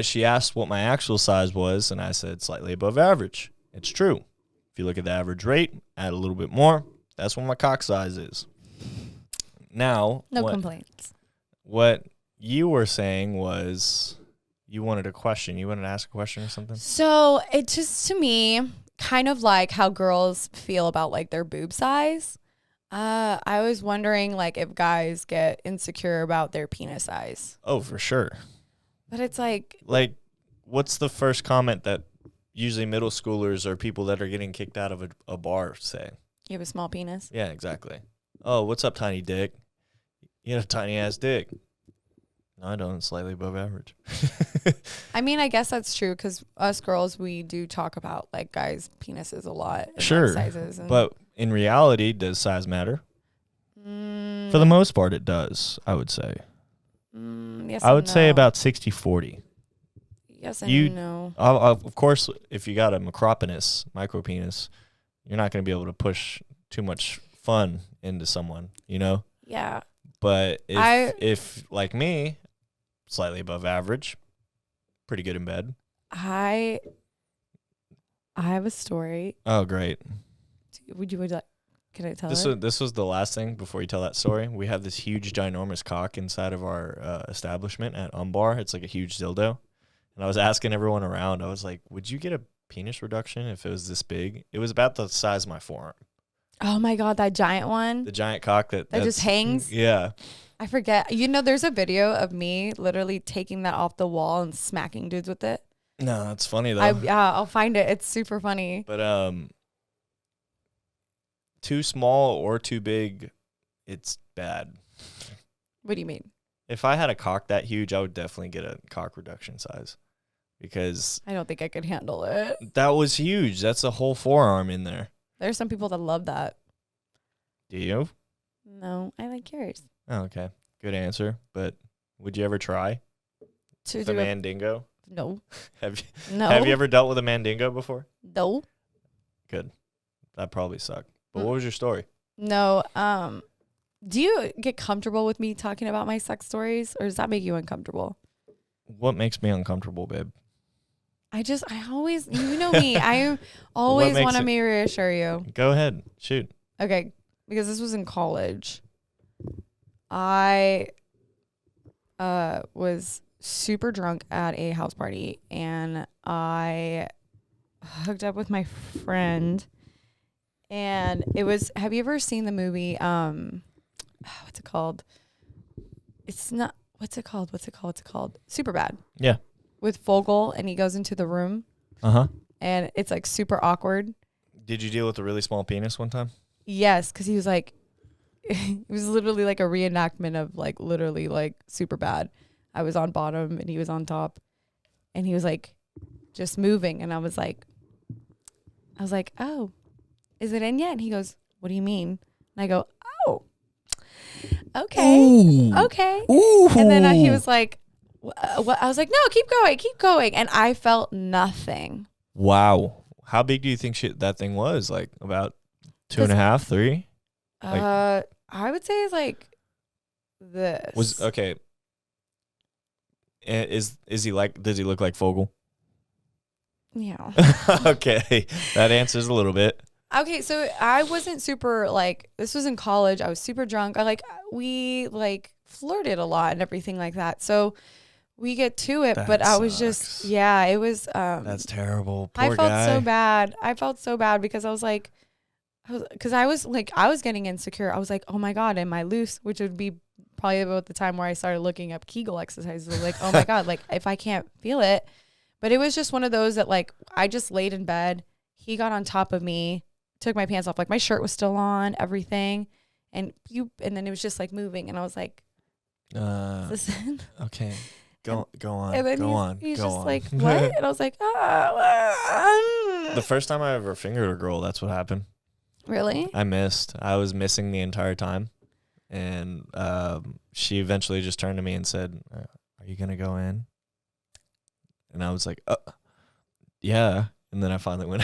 Speaker 1: she asked what my actual size was, and I said slightly above average. It's true. If you look at the average rate, add a little bit more, that's what my cock size is. Now,
Speaker 2: no complaints.
Speaker 1: What you were saying was you wanted a question. You wanted to ask a question or something?
Speaker 2: So it just, to me, kind of like how girls feel about like their boob size. I was wondering like if guys get insecure about their penis size.
Speaker 1: Oh, for sure.
Speaker 2: But it's like
Speaker 1: what's the first comment that usually middle schoolers or people that are getting kicked out of a bar say?
Speaker 2: You have a small penis?
Speaker 1: Yeah, exactly. Oh, what's up, tiny dick? You have a tiny ass dick. No, I don't. It's slightly above average.
Speaker 2: I mean, I guess that's true because us girls, we do talk about like guys' penises a lot. And
Speaker 1: sure.
Speaker 2: like, sizes and
Speaker 1: but in reality, does size matter? For the most part, it does, I would say.
Speaker 2: Yes,
Speaker 1: I would say about 60-40.
Speaker 2: Yes and no.
Speaker 1: Of course, if you got a micro penis, you're not going to be able to push too much fun into someone, you know?
Speaker 2: Yeah.
Speaker 1: But if like me, slightly above average, pretty good in bed.
Speaker 2: I have a story.
Speaker 1: Oh, great.
Speaker 2: Would you like? Can I tell
Speaker 1: This was the last thing before you tell that story. We have this huge, ginormous cock inside of our establishment at Umbar. It's like a huge dildo. And I was asking everyone around, I was like, would you get a penis reduction if it was this big? It was about the size of my forearm.
Speaker 2: Oh my God, that giant one.
Speaker 1: The giant cock that
Speaker 2: just hangs?
Speaker 1: Yeah.
Speaker 2: I forget. You know, there's a video of me literally taking that off the wall and smacking dudes with it.
Speaker 1: No, that's funny though.
Speaker 2: I'll find it. It's super funny.
Speaker 1: But too small or too big, it's bad.
Speaker 2: What do you mean?
Speaker 1: If I had a cock that huge, I would definitely get a cock reduction size because
Speaker 2: I don't think I could handle it.
Speaker 1: That was huge. That's a whole forearm in there.
Speaker 2: There's some people that love that.
Speaker 1: Do you?
Speaker 2: No, I like yours.
Speaker 1: Oh, okay. Good answer. But would you ever try
Speaker 2: To
Speaker 1: the mandingo?
Speaker 2: No.
Speaker 1: Have you
Speaker 2: No.
Speaker 1: Have you ever dealt with a mandingo before?
Speaker 2: No.
Speaker 1: Good. That probably sucked. But what was your story?
Speaker 2: No. Do you get comfortable with me talking about my sex stories, or does that make you uncomfortable?
Speaker 1: What makes me uncomfortable, babe?
Speaker 2: I always, you know me, I always want to reassure you.
Speaker 1: Go ahead. Shoot.
Speaker 2: Okay. Because this was in college. I was super drunk at a house party, and I hooked up with my friend, and it was, have you ever seen the movie, what's it called? It's not, what's it called? Superbad.
Speaker 1: Yeah.
Speaker 2: With Fogel, and he goes into the room.
Speaker 1: Uh-huh.
Speaker 2: And it's like super awkward.
Speaker 1: Did you deal with a really small penis one time?
Speaker 2: Yes, because he was like, it was literally like a reenactment of like literally like Superbad. I was on bottom and he was on top, and he was like just moving, and I was like, oh, is it in yet? And he goes, what do you mean? And I go, oh, okay. Ooh. Okay. Ooh. And then he was like, I was like, no, keep going. And I felt nothing.
Speaker 1: Wow. How big do you think that thing was? Like about 2.5, 3?
Speaker 2: I would say it's like this.
Speaker 1: Was okay. Is he like? Does he look like Fogel?
Speaker 2: Yeah.
Speaker 1: Okay, that answers a little bit.
Speaker 2: Okay, so I wasn't super like, this was in college. I was super drunk. We flirted a lot and everything like that. So we get to it, but I was just, it was.
Speaker 1: That's terrible. Poor
Speaker 2: I felt
Speaker 1: guy.
Speaker 2: so bad. I felt so bad because I was getting insecure. I was like, oh my God, am I loose? Which would be probably about the time where I started looking up Kegel exercises. Like, oh my God, like if I can't feel it. But it was just one of those that like, I just laid in bed. He got on top of me, took my pants off. Like my shirt was still on, everything. And then it was just like moving. And I was like, listen.
Speaker 1: Okay. Go on.
Speaker 2: And then
Speaker 1: go on.
Speaker 2: He's
Speaker 1: go
Speaker 2: just
Speaker 1: on.
Speaker 2: like, what? And I was like,
Speaker 1: The first time I ever fingered a girl, that's what happened.
Speaker 2: Really?
Speaker 1: I was missing the entire time. And she eventually just turned to me and said, are you going to go in? And I was like, yeah. And then I finally went.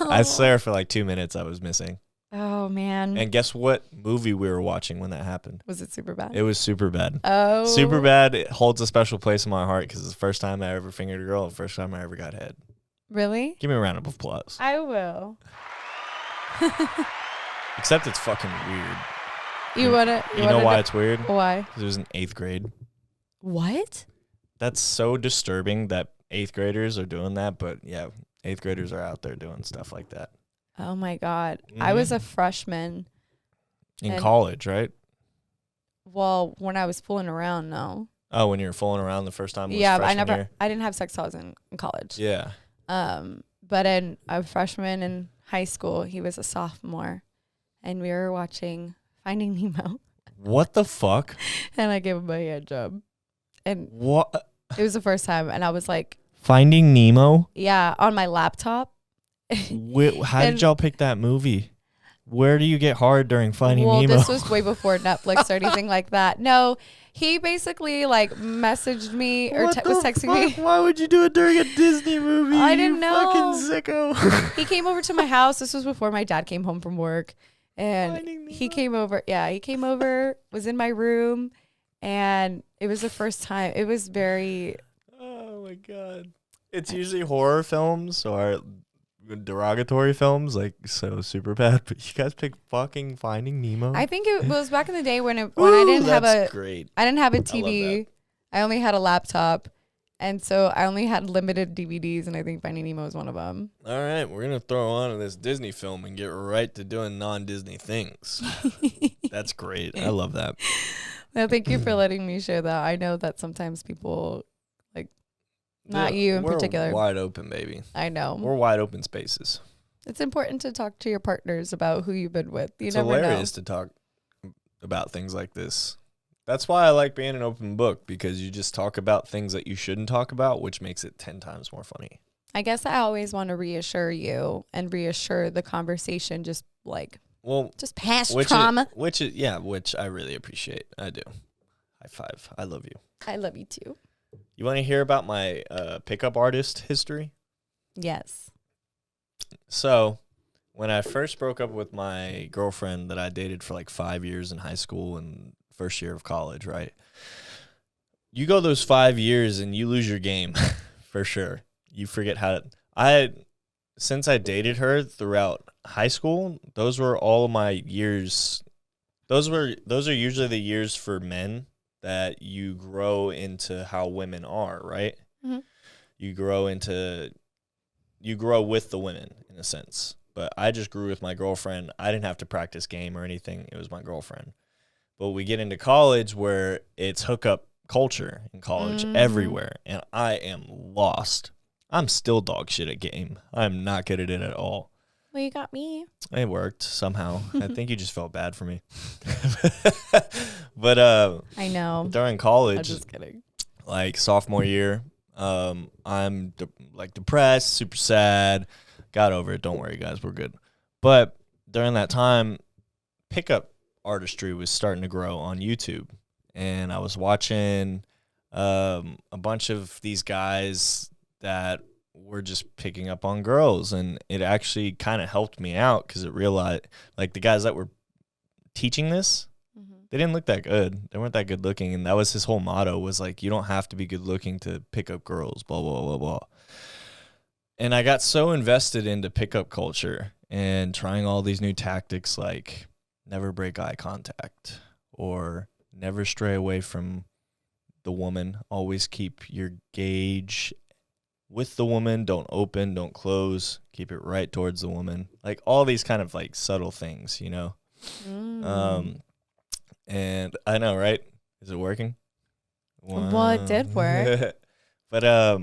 Speaker 1: I swear for like 2 minutes I was missing.
Speaker 2: Oh, man.
Speaker 1: And guess what movie we were watching when that happened?
Speaker 2: Was it Superbad?
Speaker 1: It was Superbad.
Speaker 2: Oh.
Speaker 1: Superbad, it holds a special place in my heart because it's the first time I ever fingered a girl, the first time I ever got head.
Speaker 2: Really?
Speaker 1: Give me a round of applause.
Speaker 2: I will.
Speaker 1: Except it's fucking weird.
Speaker 2: You
Speaker 1: know why it's weird?
Speaker 2: Why?
Speaker 1: Because it was in 8th grade.
Speaker 2: What?
Speaker 1: That's so disturbing that 8th graders are doing that, but yeah, 8th graders are out there doing stuff like that.
Speaker 2: Oh my God. I was a freshman.
Speaker 1: In college, right?
Speaker 2: Well, when I was fooling around, no.
Speaker 1: Oh, when you were fooling around the first time?
Speaker 2: Yeah, I didn't have sex till I was in college.
Speaker 1: Yeah.
Speaker 2: But I was a freshman in high school. He was a sophomore. And we were watching Finding Nemo.
Speaker 1: What the fuck?
Speaker 2: And I gave him a hand job. And
Speaker 1: what?
Speaker 2: It was the first time. And I was like,
Speaker 1: Finding Nemo?
Speaker 2: Yeah, on my laptop.
Speaker 1: How did y'all pick that movie? Where do you get hard during Finding Nemo?
Speaker 2: Well, this was way before Netflix or anything like that. No, he basically like messaged me or was texting me.
Speaker 1: Why would you do it during a Disney movie?
Speaker 2: I didn't know.
Speaker 1: Fucking sicko.
Speaker 2: He came over to my house. This was before my dad came home from work. And he came over. Yeah, he came over, was in my room. And it was the first time. It was very.
Speaker 1: Oh, my God. It's usually horror films or derogatory films, like so super bad, but you guys picked fucking Finding Nemo.
Speaker 2: I think it was back in the day when I didn't have a TV. I only had a laptop, and so I only had limited DVDs, and I think Finding Nemo was one of them.
Speaker 1: All right, we're gonna throw on this Disney film and get right to doing non-Disney things. That's great. I love that.
Speaker 2: Well, thank you for letting me share that. I know that sometimes people. Not you in particular.
Speaker 1: We're wide open, baby.
Speaker 2: I know.
Speaker 1: We're wide open spaces.
Speaker 2: It's important to talk to your partners about who you've been with. It's
Speaker 1: hilarious to talk about things like this. That's why I like being an open book, because you just talk about things that you shouldn't talk about, which makes it 10 times more funny.
Speaker 2: I guess I always want to reassure you and reassure the conversation, just past trauma.
Speaker 1: Which I really appreciate. I do. High five. I love you.
Speaker 2: I love you too.
Speaker 1: You want to hear about my pickup artist history?
Speaker 2: Yes.
Speaker 1: So, when I first broke up with my girlfriend that I dated for like 5 years in high school and first year of college, right? You go those 5 years and you lose your game for sure. You forget since I dated her throughout high school, those were all of my years. Those are usually the years for men that you grow into how women are, right? Mm-hmm. You grow with the women in a sense. But I just grew with my girlfriend. I didn't have to practice game or anything. It was my girlfriend. But we get into college where it's hookup culture in college everywhere. And I am lost. I'm still dog shit at game. I'm not good at it at all.
Speaker 2: Well, you got me.
Speaker 1: It worked somehow. I think you just felt bad for me. But
Speaker 2: I know.
Speaker 1: During college,
Speaker 2: I'm just kidding.
Speaker 1: Like sophomore year, I'm depressed, super sad. Got over it. Don't worry, guys. We're good. But during that time, pickup artistry was starting to grow on YouTube. And I was watching a bunch of these guys that were just picking up on girls, and it actually kind of helped me out because it realized, like, the guys that were teaching this, they didn't look that good. They weren't that good looking, and that was his whole motto, was like, you don't have to be good looking to pick up girls, blah, blah, blah, blah. And I got so invested into pickup culture and trying all these new tactics, like never break eye contact or never stray away from the woman. Always keep your gaze with the woman. Don't open, don't close. Keep it right towards the woman. Like all these kind of like subtle things, you know? And I know, right? Is it working?
Speaker 2: Well, it did work.
Speaker 1: But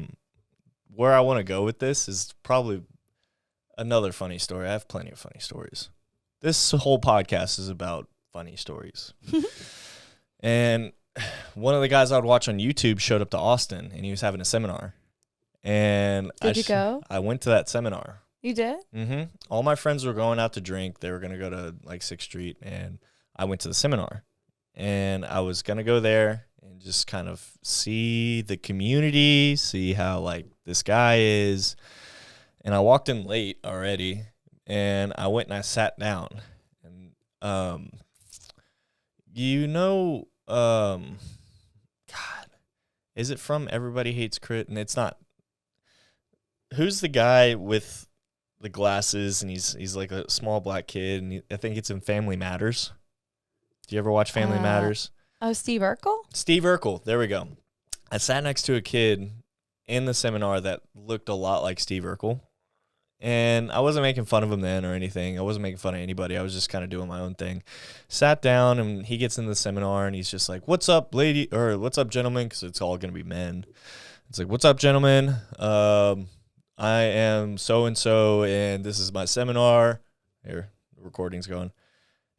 Speaker 1: where I want to go with this is probably another funny story. I have plenty of funny stories. This whole podcast is about funny stories. And one of the guys I would watch on YouTube showed up to Austin, and he was having a seminar. And
Speaker 2: Did you go?
Speaker 1: I went to that seminar.
Speaker 2: You did?
Speaker 1: Mm-hmm. All my friends were going out to drink. They were going to go to like 6th Street, and I went to the seminar. And I was going to go there and just kind of see the community, see how like this guy is. And I walked in late already, and I went and I sat down. And God, is it from Everybody Hates Crit? And it's not. Who's the guy with the glasses, and he's like a small black kid, and I think it's in Family Matters. Do you ever watch Family Matters?
Speaker 2: Oh, Steve Urkel?
Speaker 1: Steve Urkel. There we go. I sat next to a kid in the seminar that looked a lot like Steve Urkel. And I wasn't making fun of him then or anything. I wasn't making fun of anybody. I was just kind of doing my own thing. Sat down, and he gets in the seminar, and he's just like, "What's up, lady?" Or "What's up, gentlemen?" Because it's all going to be men. It's like, "What's up, gentlemen? I am so-and-so, and this is my seminar." Here, the recording's going.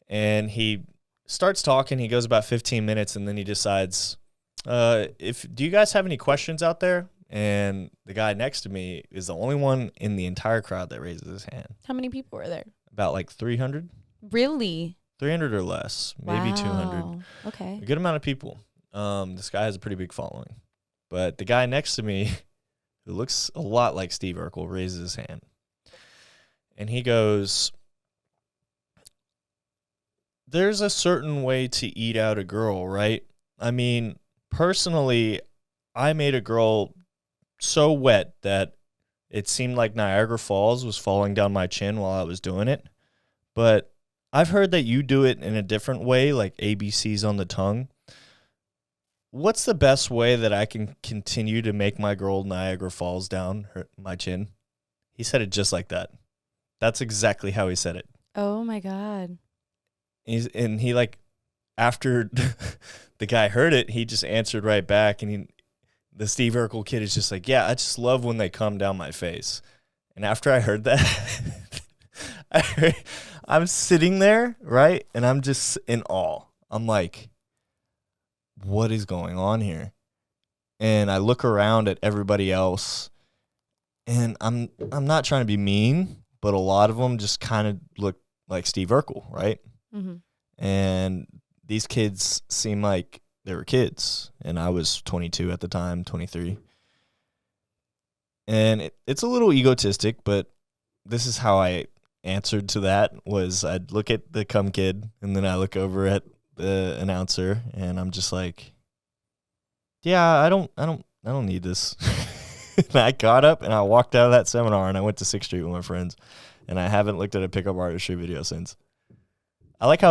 Speaker 1: And he starts talking. He goes about 15 minutes, and then he decides, do you guys have any questions out there? And the guy next to me is the only one in the entire crowd that raises his hand.
Speaker 2: How many people were there?
Speaker 1: About like 300.
Speaker 2: Really?
Speaker 1: 300 or less, maybe 200.
Speaker 2: Okay.
Speaker 1: A good amount of people. This guy has a pretty big following. But the guy next to me, who looks a lot like Steve Urkel, raises his hand. And he goes, "There's a certain way to eat out a girl, right? I mean, personally, I made a girl so wet that it seemed like Niagara Falls was falling down my chin while I was doing it. But I've heard that you do it in a different way, like ABCs on the tongue. What's the best way that I can continue to make my girl Niagara Falls down my chin?" He said it just like that. That's exactly how he said it.
Speaker 2: Oh, my God.
Speaker 1: And he like, after the guy heard it, he just answered right back, and the Steve Urkel kid is just like, "Yeah, I just love when they come down my face." And after I heard that, I'm sitting there, right? And I'm just in awe. I'm like, what is going on here? And I look around at everybody else, and I'm not trying to be mean, but a lot of them just kind of look like Steve Urkel, right?
Speaker 2: Mm-hmm.
Speaker 1: And these kids seem like they were kids, and I was 22 at the time, 23. And it's a little egotistic, but this is how I answered to that. Was I'd look at the cum kid, and then I look over at the announcer, and I'm just like, "Yeah, I don't need this." And I got up and I walked out of that seminar, and I went to 6th Street with my friends, and I haven't looked at a pickup artistry video since. I like how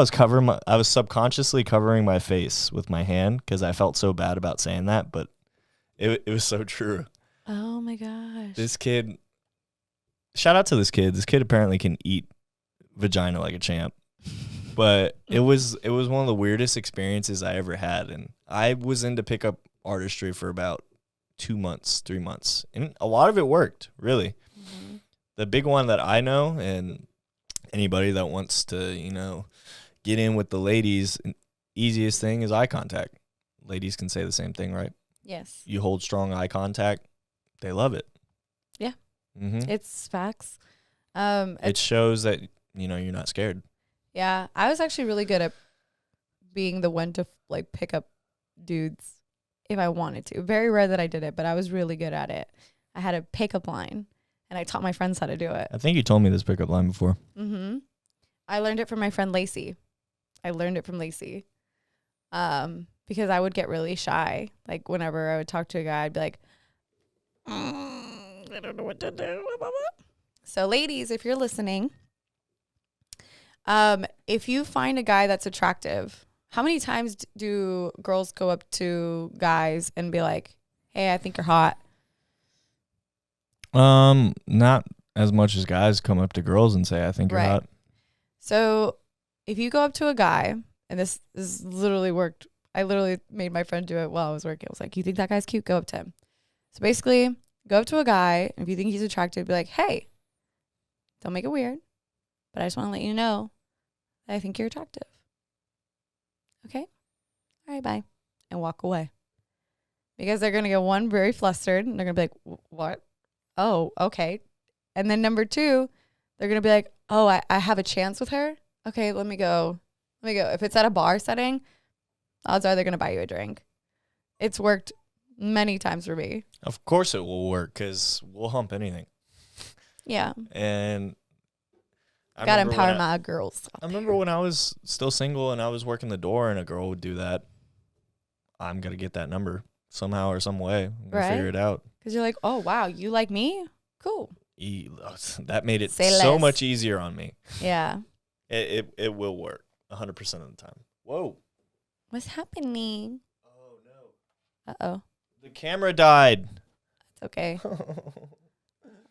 Speaker 1: I was subconsciously covering my face with my hand because I felt so bad about saying that, but it was so true.
Speaker 2: Oh my gosh.
Speaker 1: This kid, shout out to this kid. This kid apparently can eat vagina like a champ. But it was one of the weirdest experiences I ever had, and I was into pickup artistry for about 2 months, 3 months, and a lot of it worked, really. Mm-hmm. The big one that I know, and anybody that wants to, get in with the ladies, easiest thing is eye contact. Ladies can say the same thing, right?
Speaker 2: Yes.
Speaker 1: You hold strong eye contact, they love it.
Speaker 2: Yeah.
Speaker 1: Mm-hmm.
Speaker 2: It's facts.
Speaker 1: It shows that, you're not scared.
Speaker 2: Yeah. I was actually really good at being the one to like pick up dudes. if I wanted to. Very rare that I did it, but I was really good at it. I had a pickup line, and I taught my friends how to do it.
Speaker 1: I think you told me this pickup line before.
Speaker 2: Mm-hmm. I learned it from my friend Lacey. Because I would get really shy. Like, whenever I would talk to a guy, I'd be like, I don't know what to do. So, ladies, if you're listening, if you find a guy that's attractive, how many times do girls go up to guys and be like, hey, I think you're hot?
Speaker 1: Not as much as guys come up to girls and say, I think you're
Speaker 2: Right.
Speaker 1: hot.
Speaker 2: So if you go up to a guy, and this literally worked. I literally made my friend do it while I was working. I was like, you think that guy's cute? Go up to him. So basically, go up to a guy, and if you think he's attractive, be like, hey, don't make it weird, but I just want to let you know that I think you're attractive. Okay? All right, bye. And walk away. Because they're going to get one, very flustered, and they're going to be like, what? Oh, okay. And then number two, they're going to be like, oh, I have a chance with her? Okay, let me go. If it's at a bar setting, odds are they're going to buy you a drink. It's worked many times for me.
Speaker 1: Of course it will work because we'll hump anything.
Speaker 2: Yeah.
Speaker 1: And
Speaker 2: I got to empower my girls.
Speaker 1: I remember when I was still single and I was working the door and a girl would do that. I'm going to get that number somehow or some way. I'm going to figure it out.
Speaker 2: Because you're like, oh, wow, you like me? Cool.
Speaker 1: That made it
Speaker 2: Say
Speaker 1: so
Speaker 2: less.
Speaker 1: much easier on me.
Speaker 2: Yeah.
Speaker 1: It will work 100% of the time. Whoa.
Speaker 2: What's happening?
Speaker 1: Oh, no.
Speaker 2: Uh-oh.
Speaker 1: The camera died.
Speaker 2: It's okay.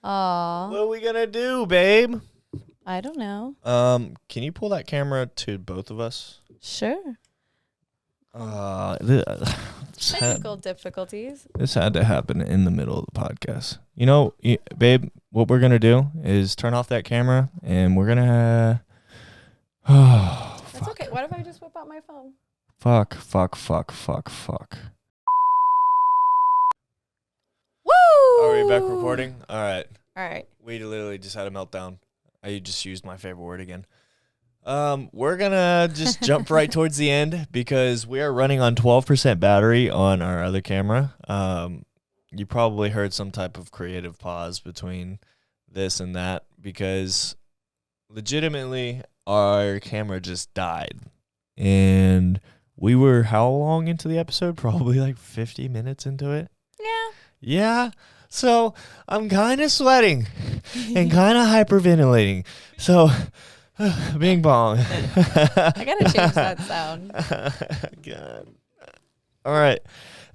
Speaker 2: Aw.
Speaker 1: What are we going to do, babe?
Speaker 2: I don't know.
Speaker 1: Can you pull that camera to both of us?
Speaker 2: Sure. Technical difficulties.
Speaker 1: This had to happen in the middle of the podcast. You know, babe, what we're going to do is turn off that camera and we're going to...
Speaker 2: That's okay. What if I just whip out my phone?
Speaker 1: Fuck.
Speaker 2: Woo!
Speaker 1: Are we back recording? All right.
Speaker 2: All right.
Speaker 1: We literally just had a meltdown. I just used my favorite word again. We're going to just jump right towards the end because we are running on 12% battery on our other camera. You probably heard some type of creative pause between this and that because legitimately our camera just died. And we were how long into the episode? Probably like 50 minutes into it.
Speaker 2: Yeah.
Speaker 1: Yeah. So I'm kind of sweating and kind of hyperventilating. So, bing bong.
Speaker 2: I got to change that sound.
Speaker 1: God. All right.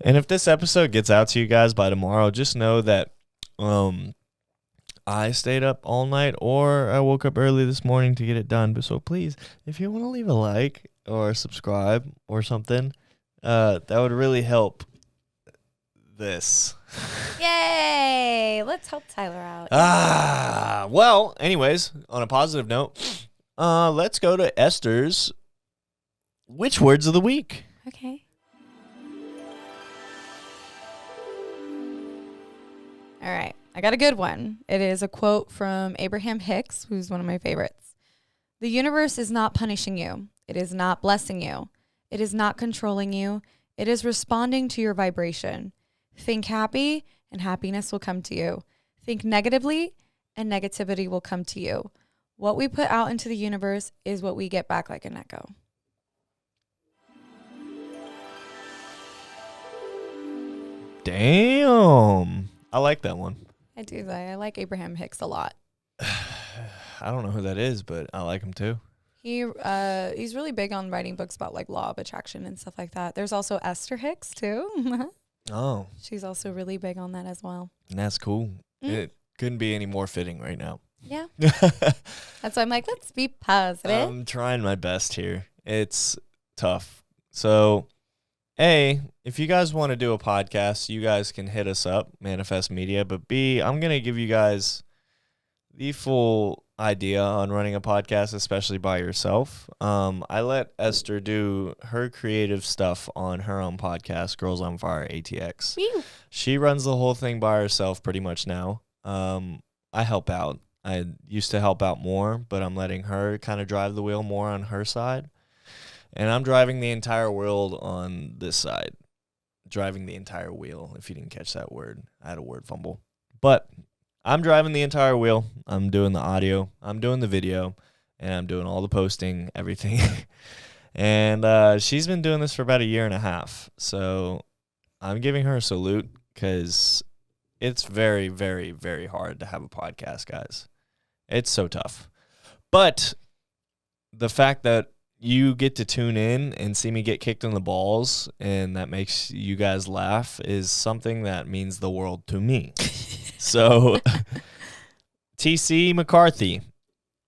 Speaker 1: And if this episode gets out to you guys by tomorrow, just know that I stayed up all night or I woke up early this morning to get it done. But so please, if you want to leave a like or subscribe or something, that would really help this.
Speaker 2: Yay! Let's help Tyler out.
Speaker 1: Well, anyways, on a positive note, let's go to Esther's Which Words of the Week.
Speaker 2: Okay. All right. I got a good one. It is a quote from Abraham Hicks, who's one of my favorites. The universe is not punishing you. It is not blessing you. It is not controlling you. It is responding to your vibration. Think happy, and happiness will come to you. Think negatively, and negativity will come to you. What we put out into the universe is what we get back like an echo.
Speaker 1: Damn. I like that one.
Speaker 2: I do. I like Abraham Hicks a lot.
Speaker 1: I don't know who that is, but I like him too.
Speaker 2: He's really big on writing books about like law of attraction and stuff like that. There's also Esther Hicks too.
Speaker 1: Oh.
Speaker 2: She's also really big on that as well.
Speaker 1: That's cool. It couldn't be any more fitting right now.
Speaker 2: Yeah. That's why I'm like, let's be positive.
Speaker 1: I'm trying my best here. It's tough. So, A, if you guys want to do a podcast, you guys can hit us up, Manifest Media. But B, I'm going to give you guys the full idea on running a podcast, especially by yourself. I let Esther do her creative stuff on her own podcast, Girls on Fire ATX.
Speaker 2: Whew.
Speaker 1: She runs the whole thing by herself pretty much now. I help out. I used to help out more, but I'm letting her kind of drive the wheel more on her side. And I'm driving the entire world on this side. driving the entire wheel. If you didn't catch that word, I had a word fumble. But I'm driving the entire wheel. I'm doing the audio. I'm doing the video. And I'm doing all the posting, everything. And she's been doing this for about a year and a half. So I'm giving her a salute because it's very, very, very hard to have a podcast, guys. It's so tough. But the fact that you get to tune in and see me get kicked in the balls and that makes you guys laugh is something that means the world to me. So, TC McCarthy,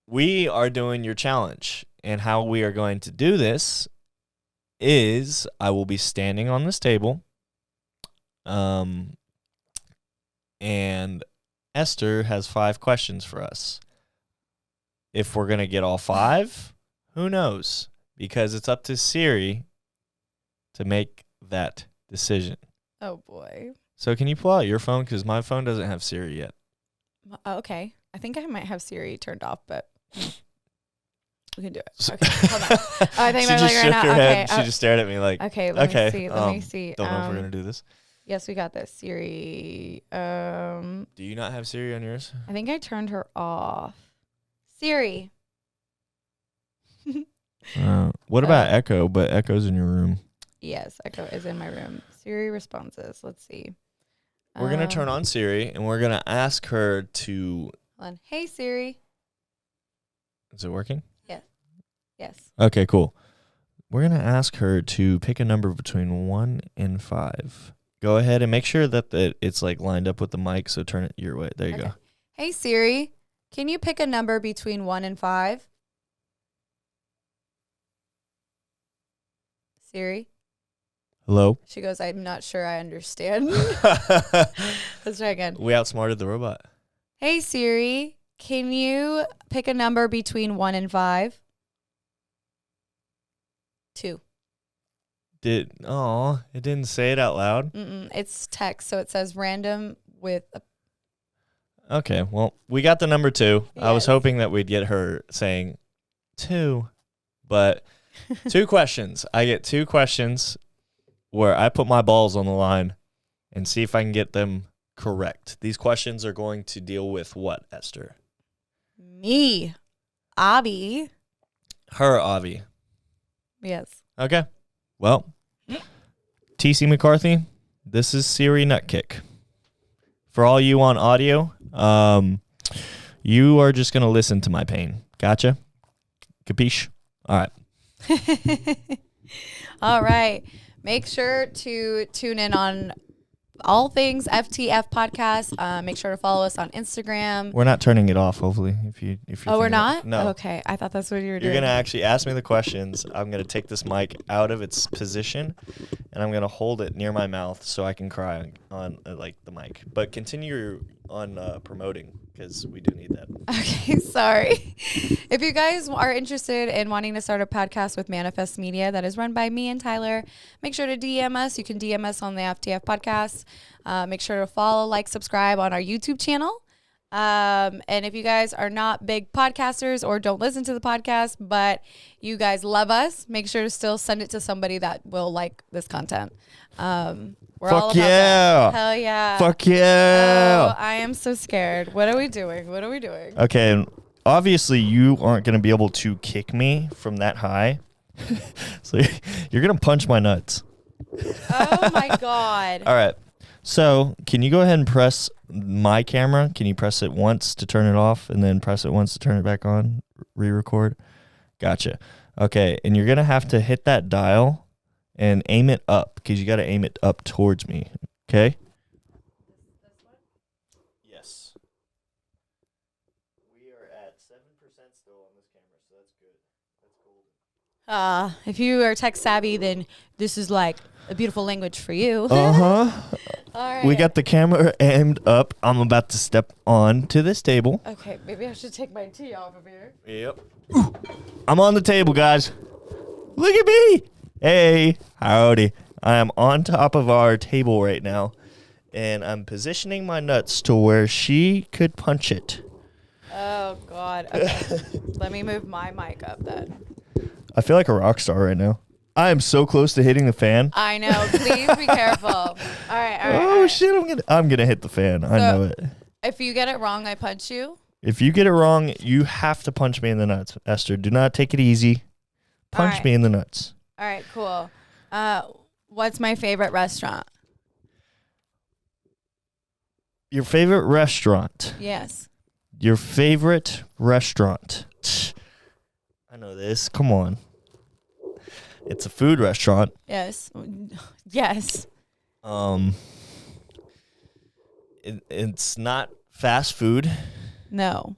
Speaker 1: we are doing your challenge. And how we are going to do this is I will be standing on this table. And Esther has 5 questions for us. If we're going to get all 5, who knows? Because it's up to Siri to make that decision.
Speaker 2: Oh, boy.
Speaker 1: So can you pull out your phone? Because my phone doesn't have Siri yet.
Speaker 2: Okay. I think I might have Siri turned off, but we can do it. Okay, hold on. Oh, I think
Speaker 1: she just shook her head.
Speaker 2: Okay,
Speaker 1: She just stared at me like,
Speaker 2: okay, let me see. Let me see.
Speaker 1: Don't know if we're going to do this.
Speaker 2: Yes, we got this. Siri.
Speaker 1: Do you not have Siri on yours?
Speaker 2: I think I turned her off. Siri.
Speaker 1: What about Echo? But Echo's in your room.
Speaker 2: Yes, Echo is in my room. Siri responses. Let's see.
Speaker 1: We're going to turn on Siri, and we're going to ask her to...
Speaker 2: Hold on. Hey, Siri.
Speaker 1: Is it working?
Speaker 2: Yes.
Speaker 1: Okay, cool. We're going to ask her to pick a number between 1 and 5. Go ahead and make sure that it's like lined up with the mic, so turn it your way. There you go.
Speaker 2: Hey, Siri, can you pick a number between 1 and 5? Siri?
Speaker 1: Hello?
Speaker 2: She goes, I'm not sure I understand. Let's try again.
Speaker 1: We outsmarted the robot.
Speaker 2: Hey, Siri, can you pick a number between 1 and 5? 2.
Speaker 1: It didn't say it out loud?
Speaker 2: It's text, so it says random with a...
Speaker 1: Okay, well, we got the number 2.
Speaker 2: Yes.
Speaker 1: I was hoping that we'd get her saying 2, but 2 questions. I get 2 questions where I put my balls on the line and see if I can get them correct. These questions are going to deal with what, Esther?
Speaker 2: Me. Abby.
Speaker 1: Her, Avi.
Speaker 2: Yes.
Speaker 1: Okay. Well, TC McCarthy, this is Siri Nutkick. For all you on audio, you are just going to listen to my pain. Gotcha? Capiche? All right.
Speaker 2: All right. Make sure to tune in on all things FTF podcast. Make sure to follow us on Instagram.
Speaker 1: We're not turning it off, hopefully. If you're
Speaker 2: we're not?
Speaker 1: No.
Speaker 2: Okay. I thought that's what you were doing.
Speaker 1: You're going to actually ask me the questions. I'm going to take this mic out of its position, and I'm going to hold it near my mouth so I can cry on like the mic. But continue on promoting because we do need that.
Speaker 2: Okay, sorry. If you guys are interested in wanting to start a podcast with Manifest Media that is run by me and Tyler, make sure to DM us. You can DM us on the FTF podcast. Make sure to follow, like, subscribe on our YouTube channel. And if you guys are not big podcasters or don't listen to the podcast, but you guys love us, make sure to still send it to somebody that will like this content. We're all
Speaker 1: Fuck
Speaker 2: about
Speaker 1: yeah.
Speaker 2: that. Hell yeah.
Speaker 1: Fuck yeah.
Speaker 2: Oh, I am so scared. What are we doing?
Speaker 1: Okay, and obviously you aren't going to be able to kick me from that high. So you're going to punch my nuts.
Speaker 2: Oh my God.
Speaker 1: All right. So can you go ahead and press my camera? Can you press it once to turn it off and then press it once to turn it back on? Re-record? Gotcha. Okay, and you're going to have to hit that dial and aim it up because you got to aim it up towards me. Okay?
Speaker 2: This one?
Speaker 1: Yes. We are at 7% still on this camera, so that's good. That's golden.
Speaker 2: If you are tech savvy, then this is like a beautiful language for you.
Speaker 1: Uh-huh.
Speaker 2: All right.
Speaker 1: We got the camera aimed up. I'm about to step on to this table.
Speaker 2: Okay, maybe I should take my tea off of here.
Speaker 1: Yep. Ooh. I'm on the table, guys. Look at me. Hey, howdy. I am on top of our table right now, and I'm positioning my nuts to where she could punch it.
Speaker 2: Oh, God. Okay. Let me move my mic up then.
Speaker 1: I feel like a rock star right now. I am so close to hitting the fan.
Speaker 2: I know. Please be careful. All right.
Speaker 1: Oh shit! I'm gonna hit the fan. I know it.
Speaker 2: If you get it wrong, I punch you.
Speaker 1: If you get it wrong, you have to punch me in the nuts, Esther. Do not take it easy. Punch me in the nuts.
Speaker 2: All right. Cool. What's my favorite restaurant?
Speaker 1: Your favorite restaurant.
Speaker 2: Yes.
Speaker 1: Your favorite restaurant. I know this. Come on. It's a food restaurant.
Speaker 2: Yes. Yes.
Speaker 1: It's not fast food.
Speaker 2: No.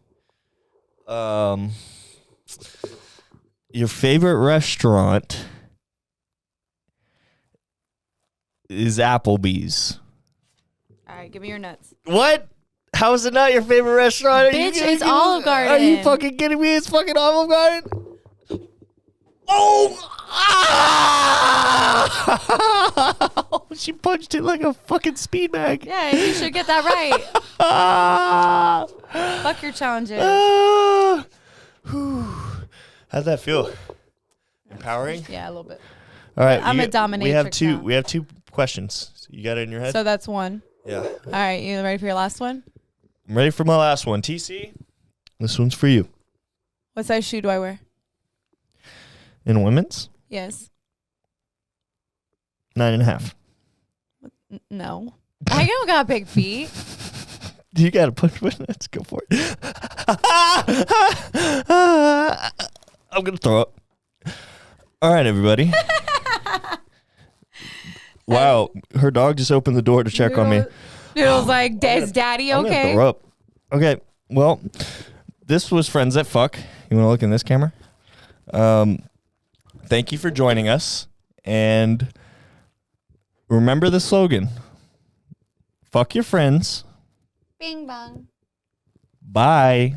Speaker 1: Your favorite restaurant is Applebee's.
Speaker 2: All right, give me your nuts.
Speaker 1: What? How is it not your favorite restaurant?
Speaker 2: Bitch, it's Olive Garden.
Speaker 1: Are you fucking kidding me? It's fucking Olive Garden? Oh! Ah! She punched it like a fucking speed bag.
Speaker 2: Yeah, you should get that right. Fuck your challenges.
Speaker 1: How'd that feel? Empowering?
Speaker 2: Yeah, a little bit.
Speaker 1: All right.
Speaker 2: I'm a dominatrix
Speaker 1: We have two questions. You got it in your head?
Speaker 2: So that's one.
Speaker 1: Yeah.
Speaker 2: All right, you ready for your last one?
Speaker 1: I'm ready for my last one. TC, this one's for you.
Speaker 2: What size shoe do I wear?
Speaker 1: In women's?
Speaker 2: Yes.
Speaker 1: 9.5.
Speaker 2: No. I don't got big feet.
Speaker 1: You got to push one. Let's go for it. I'm going to throw up. All right, everybody. Wow. Her dog just opened the door to check on me.
Speaker 2: Noodle's like, is daddy
Speaker 1: I'm gonna
Speaker 2: okay?
Speaker 1: throw up. Okay. Well, this was Friends That Fuck. You want to look in this camera? Thank you for joining us. And remember the slogan. Fuck your friends.
Speaker 2: Bing bong.
Speaker 1: Bye.